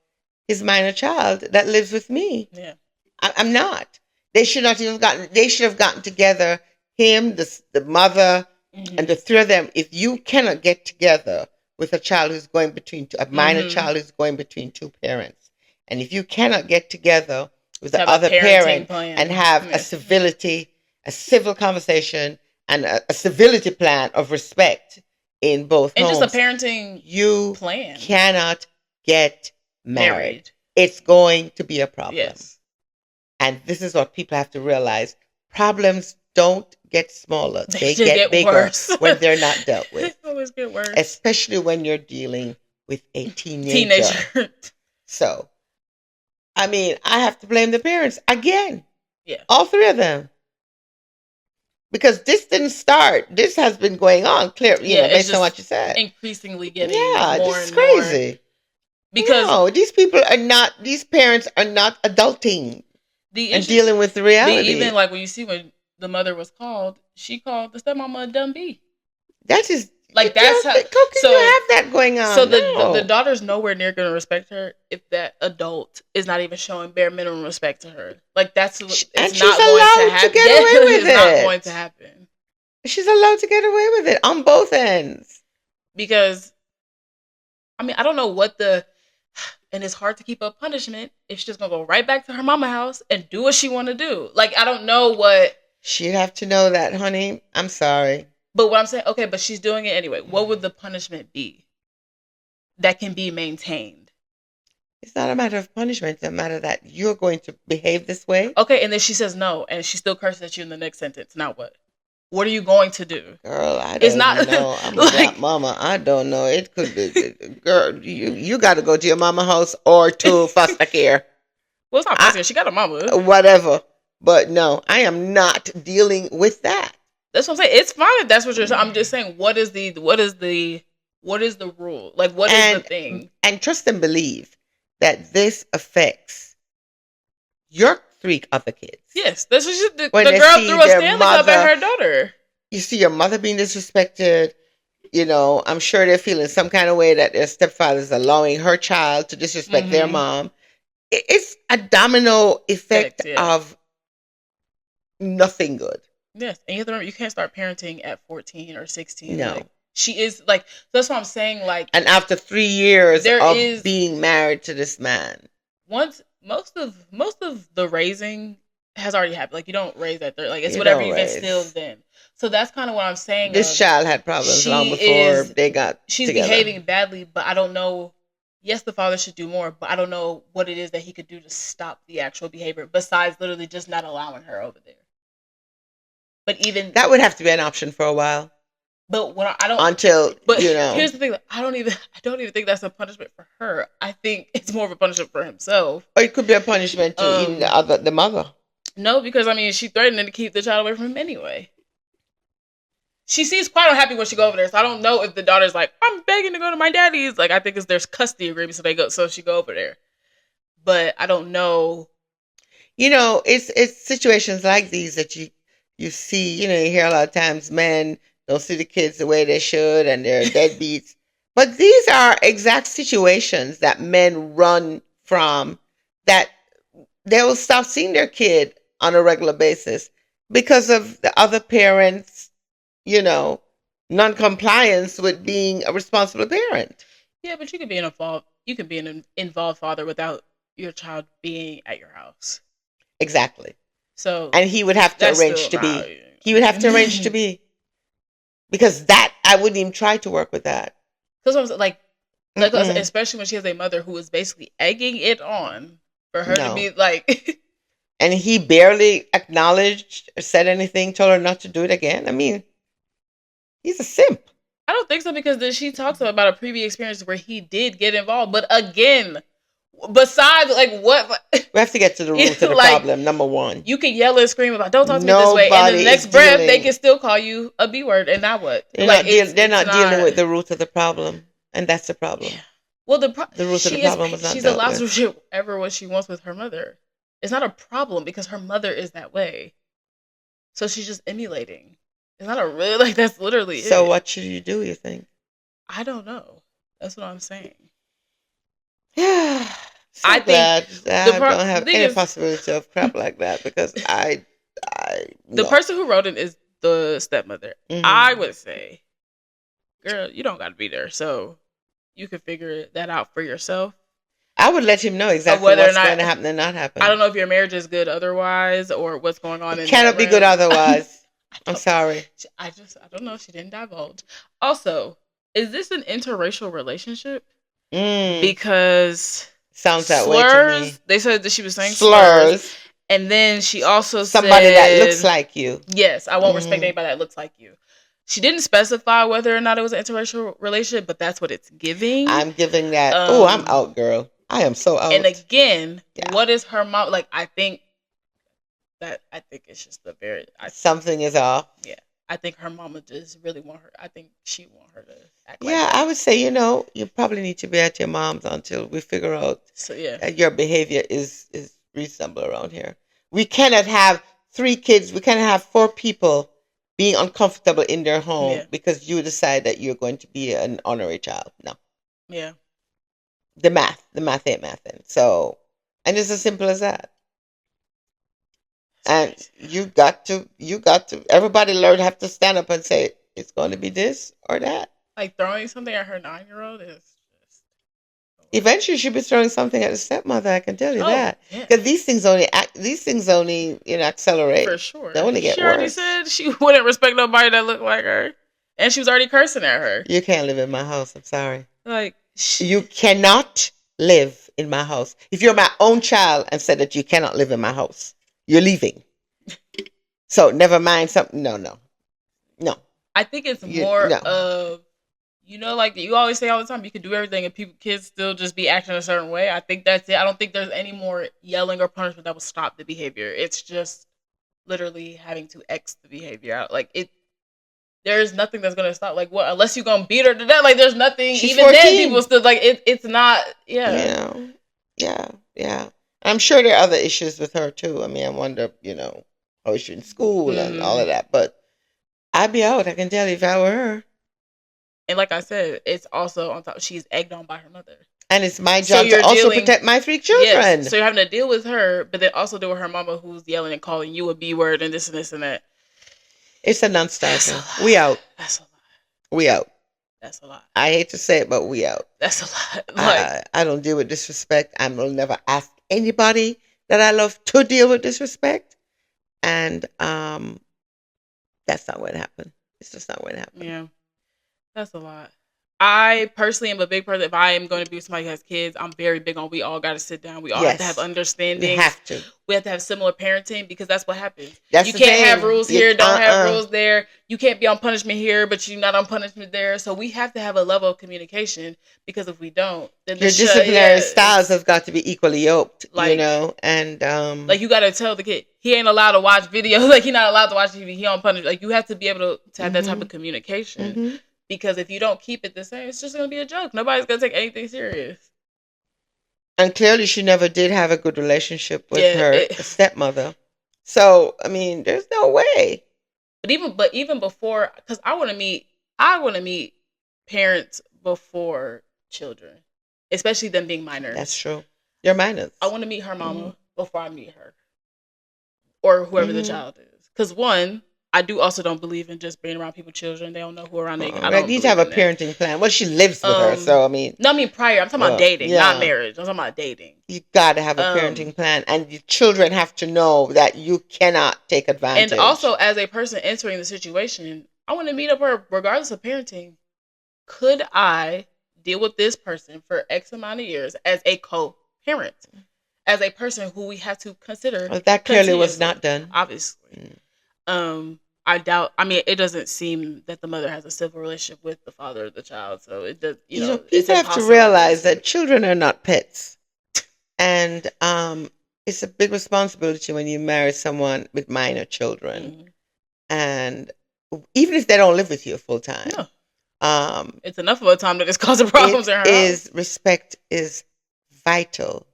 his minor child that lives with me. Yeah, I'm not. They should not have gotten. They should have gotten together. Him, the mother, and the three of them. If you cannot get together with a child who's going between a minor child who's going between two parents, and if you cannot get together with the other parent and have a civil conversation and a civility plan of respect in both homes, and just a parenting plan, cannot get married. It's going to be a problem. Yes. And this is what people have to realize. Problems don't get smaller. They get bigger worse when they're not dealt with. They always get worse. Especially when you're dealing with a teenager. So, I mean, I have to blame the parents again. Yeah. All three of them. Because this didn't start. This has been going on, based on what you said. Increasingly getting more this is crazy. More. Because these parents are not adulting and dealing with the reality. Even like when the mother was called, she called the stepmama a dumb bee. That is like that's how. How can you have that going on? So the daughter's nowhere near going to respect her if that adult is not even showing bare minimum respect to her. Like it's not going to happen. It's not going to happen. She's allowed to get away with it on both ends. Because, I mean, I don't know and it's hard to keep up punishment if she's just going to go right back to her mama house and do what she want to do. Like, I don't know what. She'd have to know that, honey. I'm sorry. But what I'm saying, okay, but she's doing it anyway. What would the punishment be that can be maintained? It's not a matter of punishment. It's a matter that you're going to behave this way. Okay, and then she says no, and she still curses at you in the next sentence. Now what? What are you going to do? Girl, I don't know. I'm not mama. I don't know. It could be. Girl, you got to go to your mama house or to foster care. Well, it's not foster care. She got a mama. Whatever. But no, I am not dealing with that. That's what I'm saying. It's fine if that's what you're saying. I'm just saying, what is the rule? Like, what is the thing? And trust and believe that this affects your 3 other kids. Yes, that's what the girl threw a Stanley Cup at her daughter. You see your mother being disrespected. You know, I'm sure they're feeling some kind of way that their stepfather is allowing her child to disrespect their mom. It's a domino effect of nothing good. Yes, and you have to remember, you can't start parenting at 14 or 16. No. Like, she is, like, that's what I'm saying, like... And after 3 years of being married to this man. Most of the raising has already happened. Like, you don't raise at 30. Like, it's whatever you've instilled in. So that's kind of what I'm saying. This child had problems long before they got She's together. Behaving badly, but I don't know... Yes, the father should do more, but I don't know what it is that he could do to stop the actual behavior, besides literally just not allowing her over there. But even that would have to be an option for a while. But when I don't here's the thing: I don't even think that's a punishment for her. I think it's more of a punishment for himself. Or it could be a punishment to even the mother. No, because I mean, she threatened to keep the child away from him anyway. She seems quite unhappy when she go over there. So I don't know if the daughter's like, I'm begging to go to my daddy's. Like, I think there's custody agreement, so she go over there. But I don't know. You know, it's situations like these that you see, you hear a lot of times men don't see the kids the way they should and they're deadbeats. But these are exact situations that men run from, that they will stop seeing their kid on a regular basis because of the other parents, you know, non-compliance with being a responsible parent. Yeah, but you could be an involved. You can be an involved father without your child being at your house. Exactly. So And he would have to that's arrange still to not. be. He would have to arrange to be. Because that, I wouldn't even try to work with that. Because I was like, Mm-mm. especially when she has a mother who is basically egging it on for her to No. be like. And he barely acknowledged or said anything, told her not to do it again. I mean, he's a simp. I don't think so because then she talks about a previous experience where he did get involved, but again, besides like what, We have to get to the root of the like problem, number one. you can yell and scream about don't talk to me this way, and in the Nobody is next breath they dealing. can still call you a B word, and now what? They're Like not dealing. They're it's not dealing not. with the root of the problem, and that's the problem. Yeah. Well, The root of the she is problem was not she's dealt allowed to with. do whatever what she wants with her mother. It's not a problem because her mother is that way, so she's just emulating. It's not a really like that's literally So it. what should you do? You think? I don't know. That's what I'm saying. Yeah. So I think glad that I don't the have thing any is, possibility of crap like that because I the no. person who wrote it is the stepmother. I Mm-hmm. would say, girl, you don't got to be there, so you can figure that out for yourself. I would let him know Of exactly whether or what's going not, to happen and not I don't happen. know if your marriage is good otherwise, or what's going on It in that cannot be good room. otherwise. I I'm don't. sorry. I don't know. She didn't divulge. Also, is this an interracial relationship? Mm. Because Sounds that way to me. slurs. They said that she was saying slurs, Slurs. and then she also Somebody that looks said, like you. "Yes, I won't respect Mm. anybody that looks like you." She didn't specify whether or not it was an interracial relationship, but that's what it's giving. I'm giving that. Oh, I'm Um, out, girl. I am so and out. again, Yeah. what is her mom like? I think it's just Something is off. yeah. I think her mama just really want her. I think she want her to act like Yeah, I that. would say, you probably need to be at your mom's until we figure out So yeah, that your behavior is reasonable around here. We cannot have 3 kids, we cannot have 4 people being uncomfortable in their home yeah, because you decide that you're going to be an honorary child. No. yeah. The math ain't mathing. So, and it's as simple as that. It's And crazy. you got to, everybody learn have to stand up and say, it's going to be this or that. Like throwing something at her 9-year-old is just Eventually, she'll be throwing something at the stepmother. I can tell you oh that, yeah, because these things only for accelerate. They sure. only get She already worse. said she wouldn't respect nobody that looked like her, and she was already cursing at her. You can't live in my house. I'm sorry. Like You cannot live in my house. If you're my own child and said that you cannot live in my house, you're leaving. So never mind something. No, no, no. I think it's You more no. of like you always say all the time, you can do everything and kids still just be acting a certain way. I think that's it. I don't think there's any more yelling or punishment that will stop the behavior. It's just literally having to X the behavior out. Like there's nothing that's gonna stop. Like what? Unless you're gonna beat her to death. Like there's nothing. She's Even then, people 14. still like it. It's not. You Yeah. know. Yeah, yeah. I'm sure there are other issues with her too. I mean, I wonder, how is she in school and all Hmm. of that. But I'd be out. I can tell you if I were her. And like I said, it's also on top. She's egged on by her mother. And it's my So job to you're also dealing. protect my 3 Yes. children. So you're having to deal with her, but then also deal with her mama who's yelling and calling you a B word and this and that. It's a That's a non-starter. lot. We out. That's a lot. We out. That's a lot. I hate to say it, but we out. That's a lot. Like I don't deal with disrespect. I will never ask anybody that I love to deal with disrespect. And that's not going to happen. It's just not going to happen. yeah, that's a lot. I personally am a big person. If I am going to be with somebody who has kids, I'm very big on we all got to sit down. We all have to have Yes, we understandings. have to. We have to have similar parenting because that's what happens. That's You the can't have thing. rules here, don't have rules there. You can't be on punishment here, but you're not on punishment there. So we have to have a level of communication because if we don't, then Your the disciplinary styles have got to be equally yoked, like and like you got to tell the kid he ain't allowed to watch videos. Like he's not allowed to watch TV. He on punishment. Like you have to be able to have that type hmm of communication. hmm Because if you don't keep it the same, it's just gonna be a joke. Nobody's gonna take anything serious. And clearly, she never did have a good relationship with Yeah. her stepmother. So, I mean, there's no way. But even before, because I want to meet parents before children, especially them being That's minors. true. You're minors. I want to meet her Mm-hmm. mama before I meet her or whoever the Mm-hmm. child is. Because one, I do also don't believe in just being around people children. They don't know who around they. I Right. don't You need to have believe a in that. parenting plan. Well, she lives with her, so I mean, No, I mean prior. I'm talking about well, dating, not yeah. marriage. I'm talking about dating. You got to have a Um, parenting plan, and your children have to know that you cannot take and also advantage. as a person entering the situation, I want to meet up her regardless of parenting. Could I deal with this person for X amount of years as a co-parent, as a person who we have to consider Well, that clearly was continuously, not done. obviously. Mm. I doubt. I mean, it doesn't seem that the mother has a civil relationship with the father of the child, so it does. You You know, know, it's people have to impossible for me to realize that see. children are not pets, and it's a big responsibility when you marry someone with minor children, Mm-hmm. and even if they don't live with you full time, No, um, it's enough of a time that it's causing problems it in her house. is respect is vital,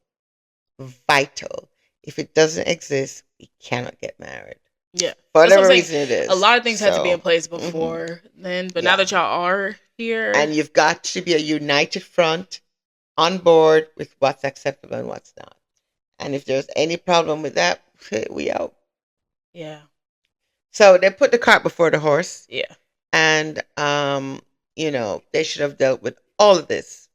vital. If it doesn't exist, we cannot get married. Yeah, For that's what I'm whatever saying. reason it A is. lot of things had to be in So, place hmm before then, but now yeah. that y'all are here, And you've got to be a united front on board with what's acceptable and what's not. And if there's any problem with that, we out. yeah, So they put the cart before the horse, yeah, and they should have dealt with all of this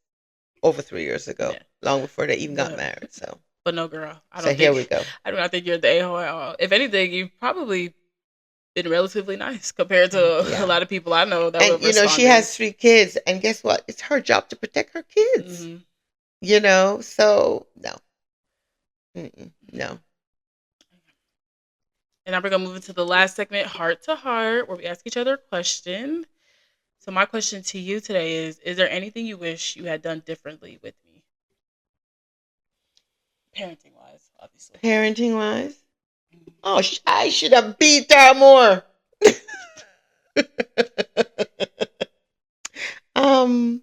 over 3 years ago, yeah. long before they even got But married. So, but no, girl, so here we go. I do not think you're the a hole at all. If anything, you've probably been relatively nice compared to a Yeah. lot of people I know that would And have she responded. has 3 kids, and guess what? It's her job to protect her kids. Mm-hmm. So no, no. And now we're gonna move into the last segment, heart to heart, where we ask each other a question. So my question to you today is there anything you wish you had done differently with me? Parenting wise, obviously. Parenting wise, oh, I should have beat her more. um,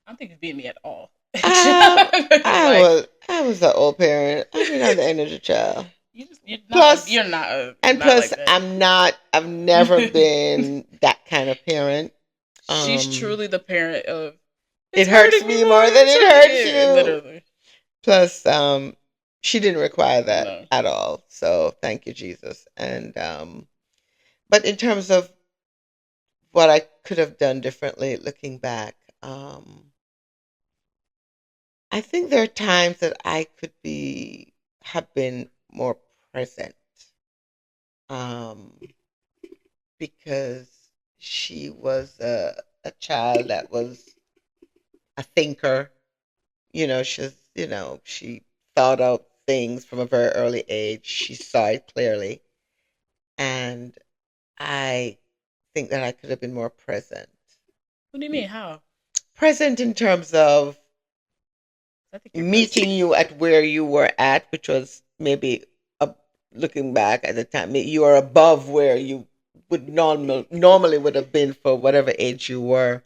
I don't think you beat me at all. Like I was an old parent. I didn't have the energy, child. Plus, you're and not plus, like that. I've never been that kind of parent. She's Um, truly the parent of it it's hurts hurting me me more more than than it's it hurting hurts you. you. Literally. Plus, she didn't require that No. at all. So thank you, Jesus. And but in terms of what I could have done differently, looking back, I think there are times that I could be have been more present, um, because she was a child that was a thinker. She thought out things from a very early age. She saw it clearly, and I think that I could have been more present. What do you mean? How? Present in terms of I think you're meeting present. you at where you were at, which was maybe looking back at the time, you are above where you would normally would have been for whatever age you were.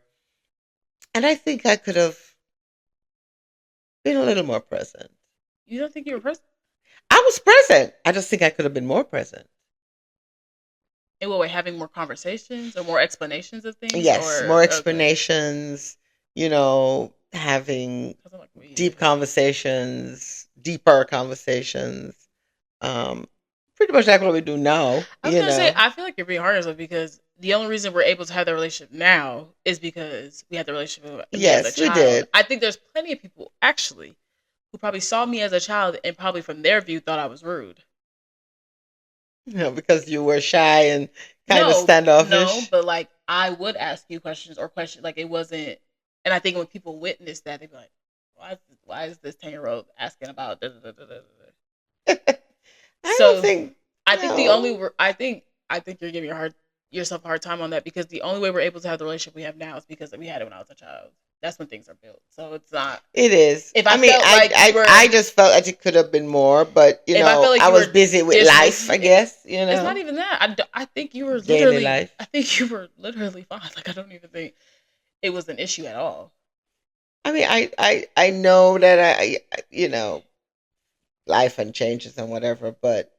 And I think I could have been a little more present. You don't think you were present? I was present. I just think I could have been more present. In what way? Having more conversations or more explanations of things? Yes, Or more okay. explanations, having I'm like, we, deep conversations, deeper conversations. Um, Pretty much like what we do now, I was gonna say, I feel like you're being hard on us because the only reason we're able to have that relationship now is because we had the relationship with me as a Yes, we child. did. I think there's plenty of people actually who probably saw me as a child and probably from their view thought I was rude. Because you were shy and kind of No, standoffish. but like I would ask you questions like it wasn't. And I think when people witness that, they'd be like, why is this 10-year-old asking about da, da, da, da, da, da?" I don't So think I think the only no. I think you're giving yourself a hard time on that because the only way we're able to have the relationship we have now is because we had it when I was a child. That's when things are built. So it's not. It is. If I I mean, felt like you I were, just felt like it could have been more, but if I felt like I you was were busy with life, I disrespect, guess. it's not even that. I think you were Daily literally. life. I think you were literally fine. Like I don't even think it was an issue at all. I mean, I know that life and changes and whatever, but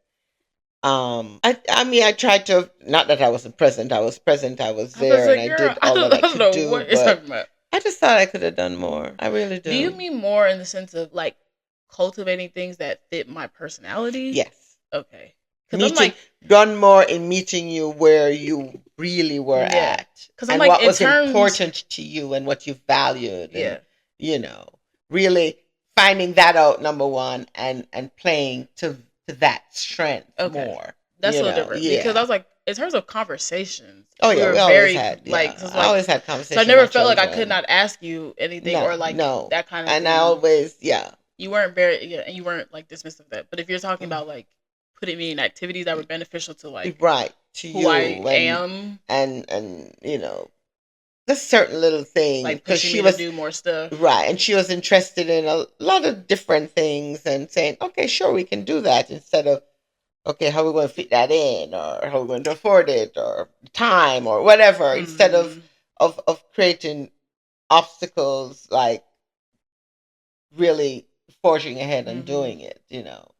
I mean, I tried to, not that I wasn't present. I was present. I was I was there, and like, I girl, did I all that I don't could know do. what you're But talking about. I just thought I could have done more. I really Do you do. mean more in the sense of like cultivating things that fit my personality? Yes, Okay. Because I'm meeting, like, done more in meeting you where you really were yeah. at, Because I'm and like, what in was terms, important to you, and what you valued, and yeah. you know, really finding that out, number one, and playing to that strength Okay. more. That's a You little know, different because I yeah. was like, in terms of conversations, Oh we yeah, were we always very had, like, yeah. so it's I like, always had so I conversation with never my felt like I could children. not ask you anything or No, like no. that kind of And I thing. always, yeah. You weren't very, yeah, and you weren't like dismissive of that. But if you're talking Mm. about like putting me in activities that were beneficial to like Right, to who I you, am, and just certain little things, like because pushing she me to was do more stuff. right, and she was interested in a lot of different things, and saying, okay, sure, we can do that, instead of, okay, how are we going to fit that in, or how are we going to afford it, or time, or whatever, instead Mm-hmm. of creating obstacles, like really forging ahead and Mm-hmm. doing it.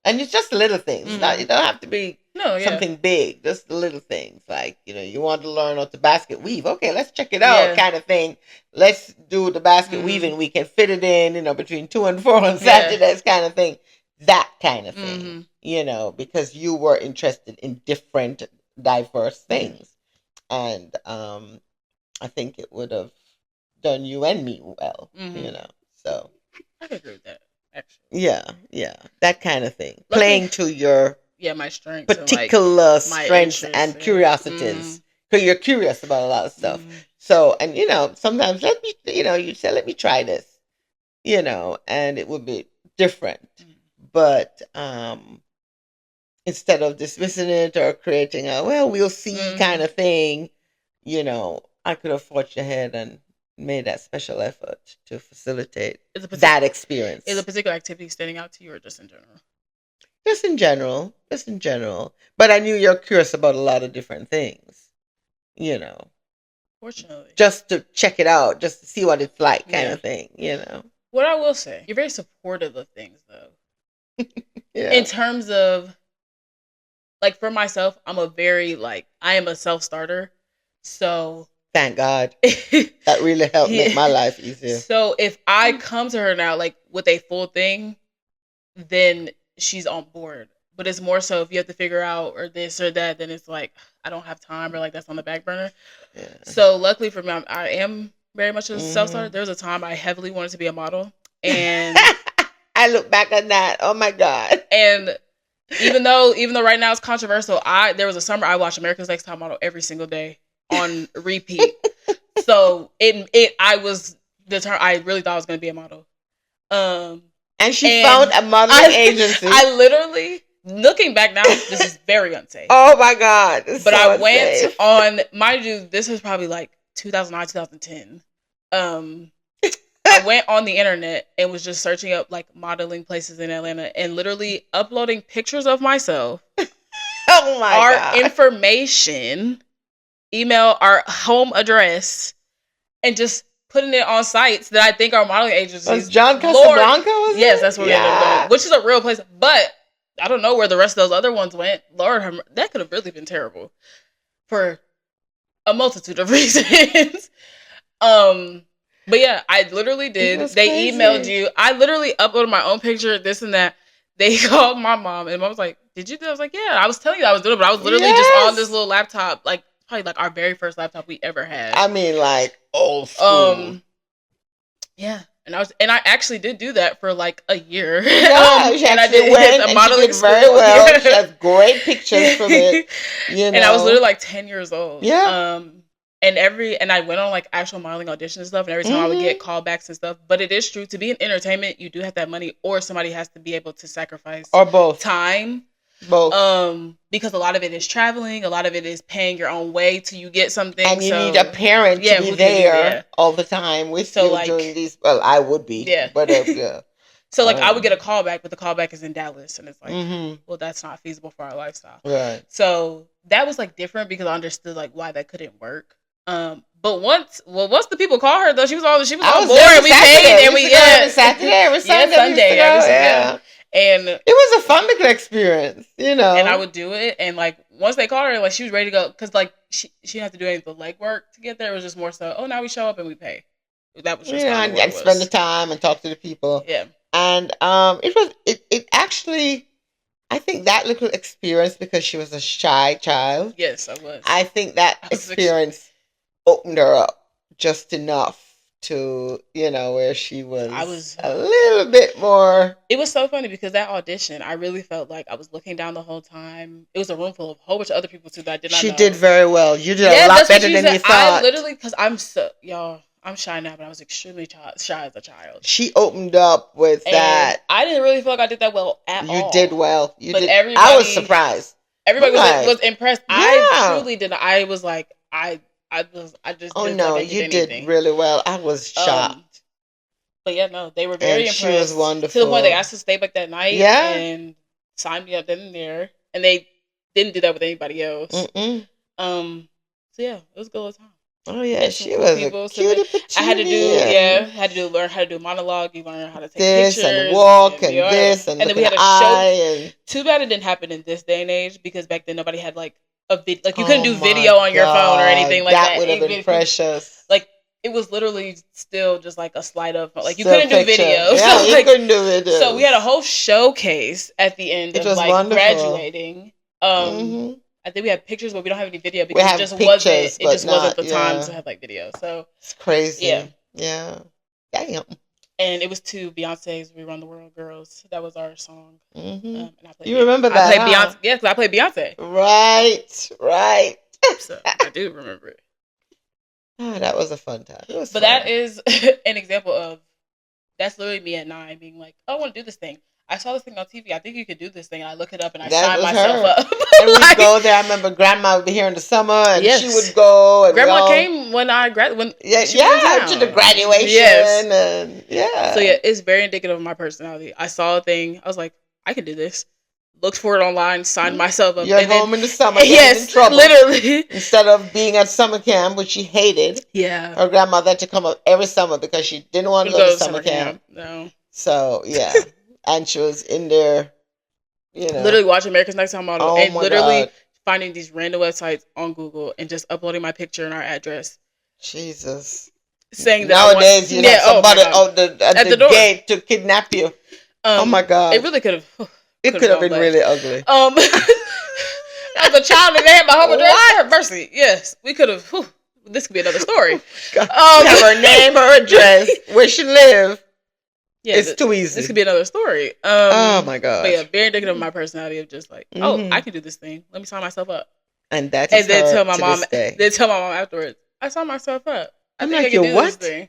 And it's just little things. It's not, Mm-hmm. it don't have to be No, yeah, something big, just the little things, like, you want to learn how to basket weave. Okay, let's check it out, yeah, kind of thing. Let's do the basket mm-hmm. weaving. We can fit it in, between 2 and 4 on Yeah, Saturdays, kind of thing. That kind of thing, mm-hmm. because you were interested in different, diverse Yeah, things. And I think it would have done you and me well, mm-hmm. so. I could agree with that actually. Yeah, yeah, that kind of thing. Luckily, Playing to your yeah, my strengths and like particular my strengths interests. and Yeah. Mm-hmm. curiosities. Because you're curious about a lot of stuff. Mm-hmm. So, and sometimes you say, let me try this, and it would be different. But instead of dismissing it or creating a, well, we'll see kind Mm-hmm. of thing, I could have forged ahead and made that special effort to facilitate Is a that particular is a experience. particular activity standing out to you, or just in general? Just in general, just in general. But I knew you're curious about a lot of different things, you know, Fortunately, just to check it out, just to see what it's like, kind yeah. of thing. What I will say, you're very supportive of things, though. In Yeah. terms of like for myself, I am a self starter, so Thank God. That really helped yeah. make my life easier. So if I come to her now like with a full thing, then she's on board. But it's more so if you have to figure out or this or that, then it's like I don't have time or like that's on the back burner. Yeah. So luckily for me, I am very much a self starter. Hmm. There was a time I heavily wanted to be a model, and I look back on that. Oh my God. and even though right now it's controversial, there was a summer I watched America's Next Top Model every single day on repeat. So it I was determined. I really thought I was going to be a model. Um, And she and found a modeling agency. I literally, looking back now, this is very unsafe. Oh my God. It's But so I went unsafe. on, mind you, this was probably like 2009, 2010. I went on the internet and was just searching up like modeling places in Atlanta and literally uploading pictures of myself, Oh my our God. information, email, our home address, and just putting it on sites that I think are modeling agencies. Was John Lord, Casablanca, was yes, it? that's where we ended up going, which is a real place. But I don't know where the rest of those other ones went. Lord, that could have really been terrible for a multitude of reasons. But yeah, I literally It did. was They emailed crazy. you. I literally uploaded my own picture, this and that. They called my mom, and mom was like, "Did you do?" I was like, "Yeah." I was telling you I was doing it, but I was literally just on this Yes. little laptop, like probably like our very first laptop we ever had. I mean, like old school. Um, yeah, and I actually did do that for like a year. Yeah, she And I actually did hit went a and she modeling did school. very well. She Yeah. has great pictures from it, And I was literally like 10 years old. Yeah. And I went on like actual modeling auditions and stuff, and every time I would get Mm-hmm. callbacks and stuff. But it is true, to be in entertainment, you do have to have money, or somebody has to be able to sacrifice Or both. time. Both. Because a lot of it is traveling, a lot of it is paying your own way till you get something. And you need a So parent to yeah, be who can be there there? all the time with So you during like these. Well, I would be. yeah. But yeah. So like I would get a callback, but the callback is in Dallas, and it's like, Mm-hmm. well, that's not feasible for our lifestyle. Right. So that was like different because I understood like why that couldn't work. But once the people called her though, she was on I board, was there and every we Saturday. paid, and We we used to go every Saturday, every Sunday. Sunday, We used to every go. yeah. Yeah. And it was a fun little experience, and I would do it, and like once they called her, like she was ready to go, because like she didn't have to do any of the legwork to get there. It was just more so, oh, now we show up and we pay. That was just kind of what And it spend the was. time and talk to the people. Yeah. And it actually, I think that little experience, because she was a shy child, Yes, I was. I think that I was experience opened her up just enough to, where she I was was. a little bit more. It was so funny because that audition, I really felt like I was looking down the whole time. It was a room full of a whole bunch of other people too that I did not She know. did very well. You did Yeah, a lot that's what better she than said. you I thought. literally, because I'm so, y'all, I'm shy now, but I was extremely shy as a child. She opened up with And that. I didn't really feel like I did that well at You all. did well. You But did. everybody, I was surprised. Everybody I'm like, was impressed. yeah. I truly did. I was like, I just Oh didn't feel no, like I did you anything. did really well. I was shocked. But yeah, no, they were very And she was impressed. wonderful. To the point they asked to stay back that night. Yeah. And signed me up then and there. And they didn't do that with anybody else. Mm-mm. So yeah, it was a good little time. Oh yeah, Met some she cool was people. a cutie patootie. I had to learn how to do monologue. You learn how to take this pictures and walk and this and and then we look had in a the show. eye and Too bad it didn't happen in this day and age, because back then nobody had like a video. Like you oh couldn't do my video on your phone or God, anything like that. that would have been precious. Like it was literally still just like a slide of like you Still couldn't do picture. video. Yeah, So you like couldn't do it. so we had a whole showcase at the end It of was like wonderful. graduating. hmm I think we had pictures, but we don't have any video We because have it just pictures, but wasn't not the time yeah. to have like video. So It's crazy. yeah. Yeah. Damn. And it was to Beyonce's "We Run the World" Girls. That was our song. Mm-hmm. And I played. You remember that? I played huh? Beyonce. Yeah, because I played Beyonce. Right. So I do remember it. Oh, that was a fun time. It was But fun. that is an example of that's literally me at 9 being like, oh, I want to do this thing. I saw this thing on TV. I think you could do this thing. And I look it up and I sign myself up. And we'd go there. I remember Grandma would be here in the summer, and Yes. she would go. And Grandma came when I when she was in town. to the graduation. Yes. And yeah. So yeah, it's very indicative of my personality. I saw a thing. I was like, I can do this. Looked for it online, signed myself up. You're at home in the summer, getting in trouble. Literally. Instead of being at summer camp, which she hated. Yeah. Her grandmother had to come up every summer because she didn't want to go to summer camp. No. So yeah, and she was in there, literally watching America's Next Top Model, Oh and my literally God. finding these random websites on Google and just uploading my picture and our address, Jesus. saying that nowadays you have somebody at the door. gate to kidnap you. Oh my God. It really could have. It could have been really ugly. As a child and they had my home address. Mercy. Yes, we could have. This could be another story. We have her name, her address, where she live. Yeah, it's too easy. This could be another story. Oh my God. But yeah, very indicative of my personality of just like, oh, I can do this thing. Let me sign myself up. And that is then her tell my to mom. this day. Then tell my mom afterwards. I signed myself up. I'm think like, I can you do what? This thing.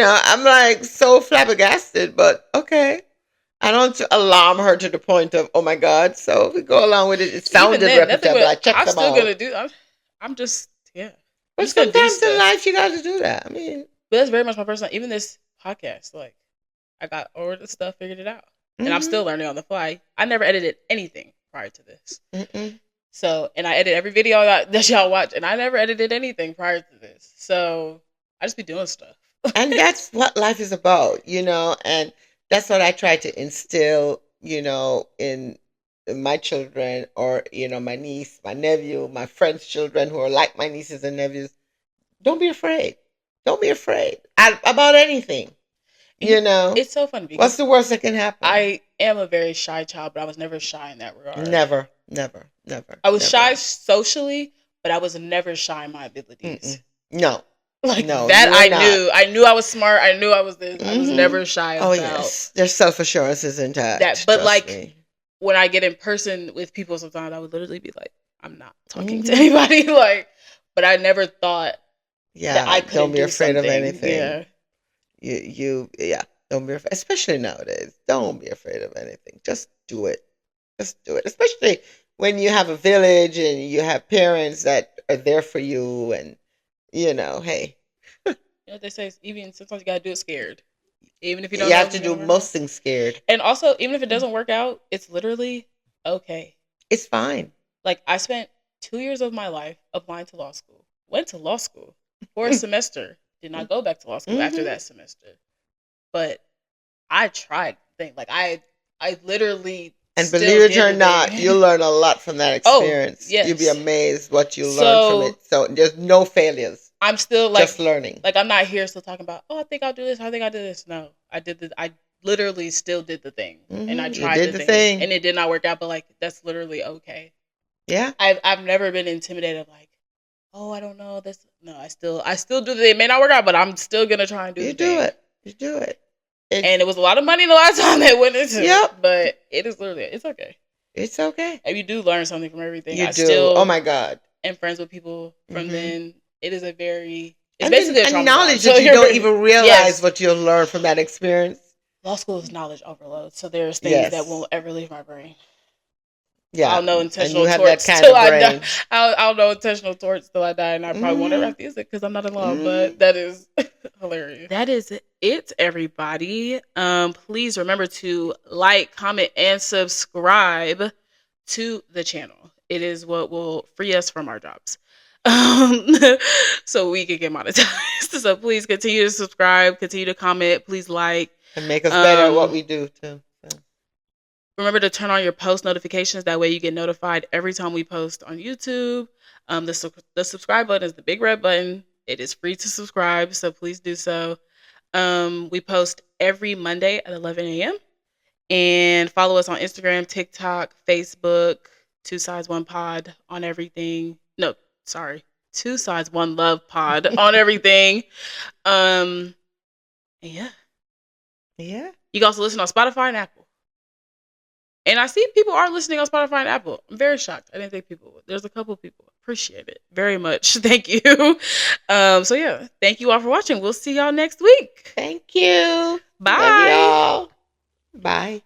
I'm like so flabbergasted, but okay. I don't alarm her to the point of, oh my God. So we go along with it. It sounded reputable. I checked them out. I'm still going to do I'm just, yeah. But sometimes in life you got to do that. I mean. But that's very much my personal, even this podcast, like, I got all the stuff figured it out. And I'm still learning on the fly. I never edited anything prior to this. So, and I edit every video that y'all watch, and I never edited anything prior to this. So, I just be doing stuff. And that's what life is about, and that's what I try to instill, in my children or, my niece, my nephew, my friends' children who are like my nieces and nephews. Don't be afraid. Don't be afraid about anything. It's so funny because what's the worst that can happen? I am a very shy child, but I was never shy in that regard. Never. I was shy socially, but I was never shy in my abilities. No. Like no, that I knew. I knew I was smart. I knew I was this. I was never shy about. Oh yes. Their self-assurance is intact. But like when I get in person with people sometimes I would literally be like, I'm not talking to anybody. Like, but I never thought that I couldn't don't be afraid of something. anything. Yeah. Don't be afraid, especially nowadays. Don't be afraid of anything. Just do it. Especially when you have a village and you have parents that are there for you, and hey. You know what they say? Even sometimes you gotta do it scared. Even if you don't. You have to do most things scared. And also, even if it doesn't work out, it's literally okay. It's fine. Like I spent 2 years of my life applying to law school. Went to law school for a semester. Did not go back to law school after that semester. But I tried things. Like I I literally And still believe it did or the not, thing. you learn a lot from that Oh, experience. You'll be yes. amazed what you learn from So it. So there's no failures, I'm still just learning. I'm not here still talking about, oh, I think I'll do this. I think I'll do this. No, I literally still did the thing, and I You tried did the the thing, thing. and it did not work out. But like, that's literally okay. Yeah, I've never been intimidated. Like, oh, I don't know this. No, I still do the thing. It may not work out, but I'm still gonna try and do you the do thing. it. You do it. It's And it was a lot of money the last time that went into it, yep. but it is literally it's okay. It's okay. And you do learn something from everything. You I do. Oh still my God. am friends with people from Hmm. then. It is a very it's And then basically a and trauma bond. knowledge So that you you're don't very even realize yes. what you'll learn from that experience. Law school is knowledge overload. So there's things that Yes. won't ever leave my brain. I'll Yeah. know And you intentional have that torts kind till of I die. brain. I'll know intentional torts till I die, and I probably won't ever Hmm. have to use it because I'm not in law. Hmm. But that is hilarious. That is it, everybody. Please remember to like, comment, and subscribe to the channel. It is what will free us from our jobs. Um, so we can get monetized. So please continue to subscribe, continue to comment, please like. And make us better at what Um, we do too. So. Remember to turn on your post notifications. That way you get notified every time we post on YouTube. The subscribe button is the big red button. It is free to subscribe, so please do so. We post every Monday at 11 a.m. And follow us on Instagram, TikTok, Facebook, Two Sides One Pod on everything. No, sorry, Two Sides One Love Pod on everything. Um, yeah. Yeah. You can also listen on Spotify and Apple. And I see people are listening on Spotify and Apple. I'm very shocked. I didn't think people would. There's a couple people. Appreciate it very much. Thank you. So yeah, thank you all for watching. We'll see y'all next week. Thank you. Love Bye. y'all. Bye.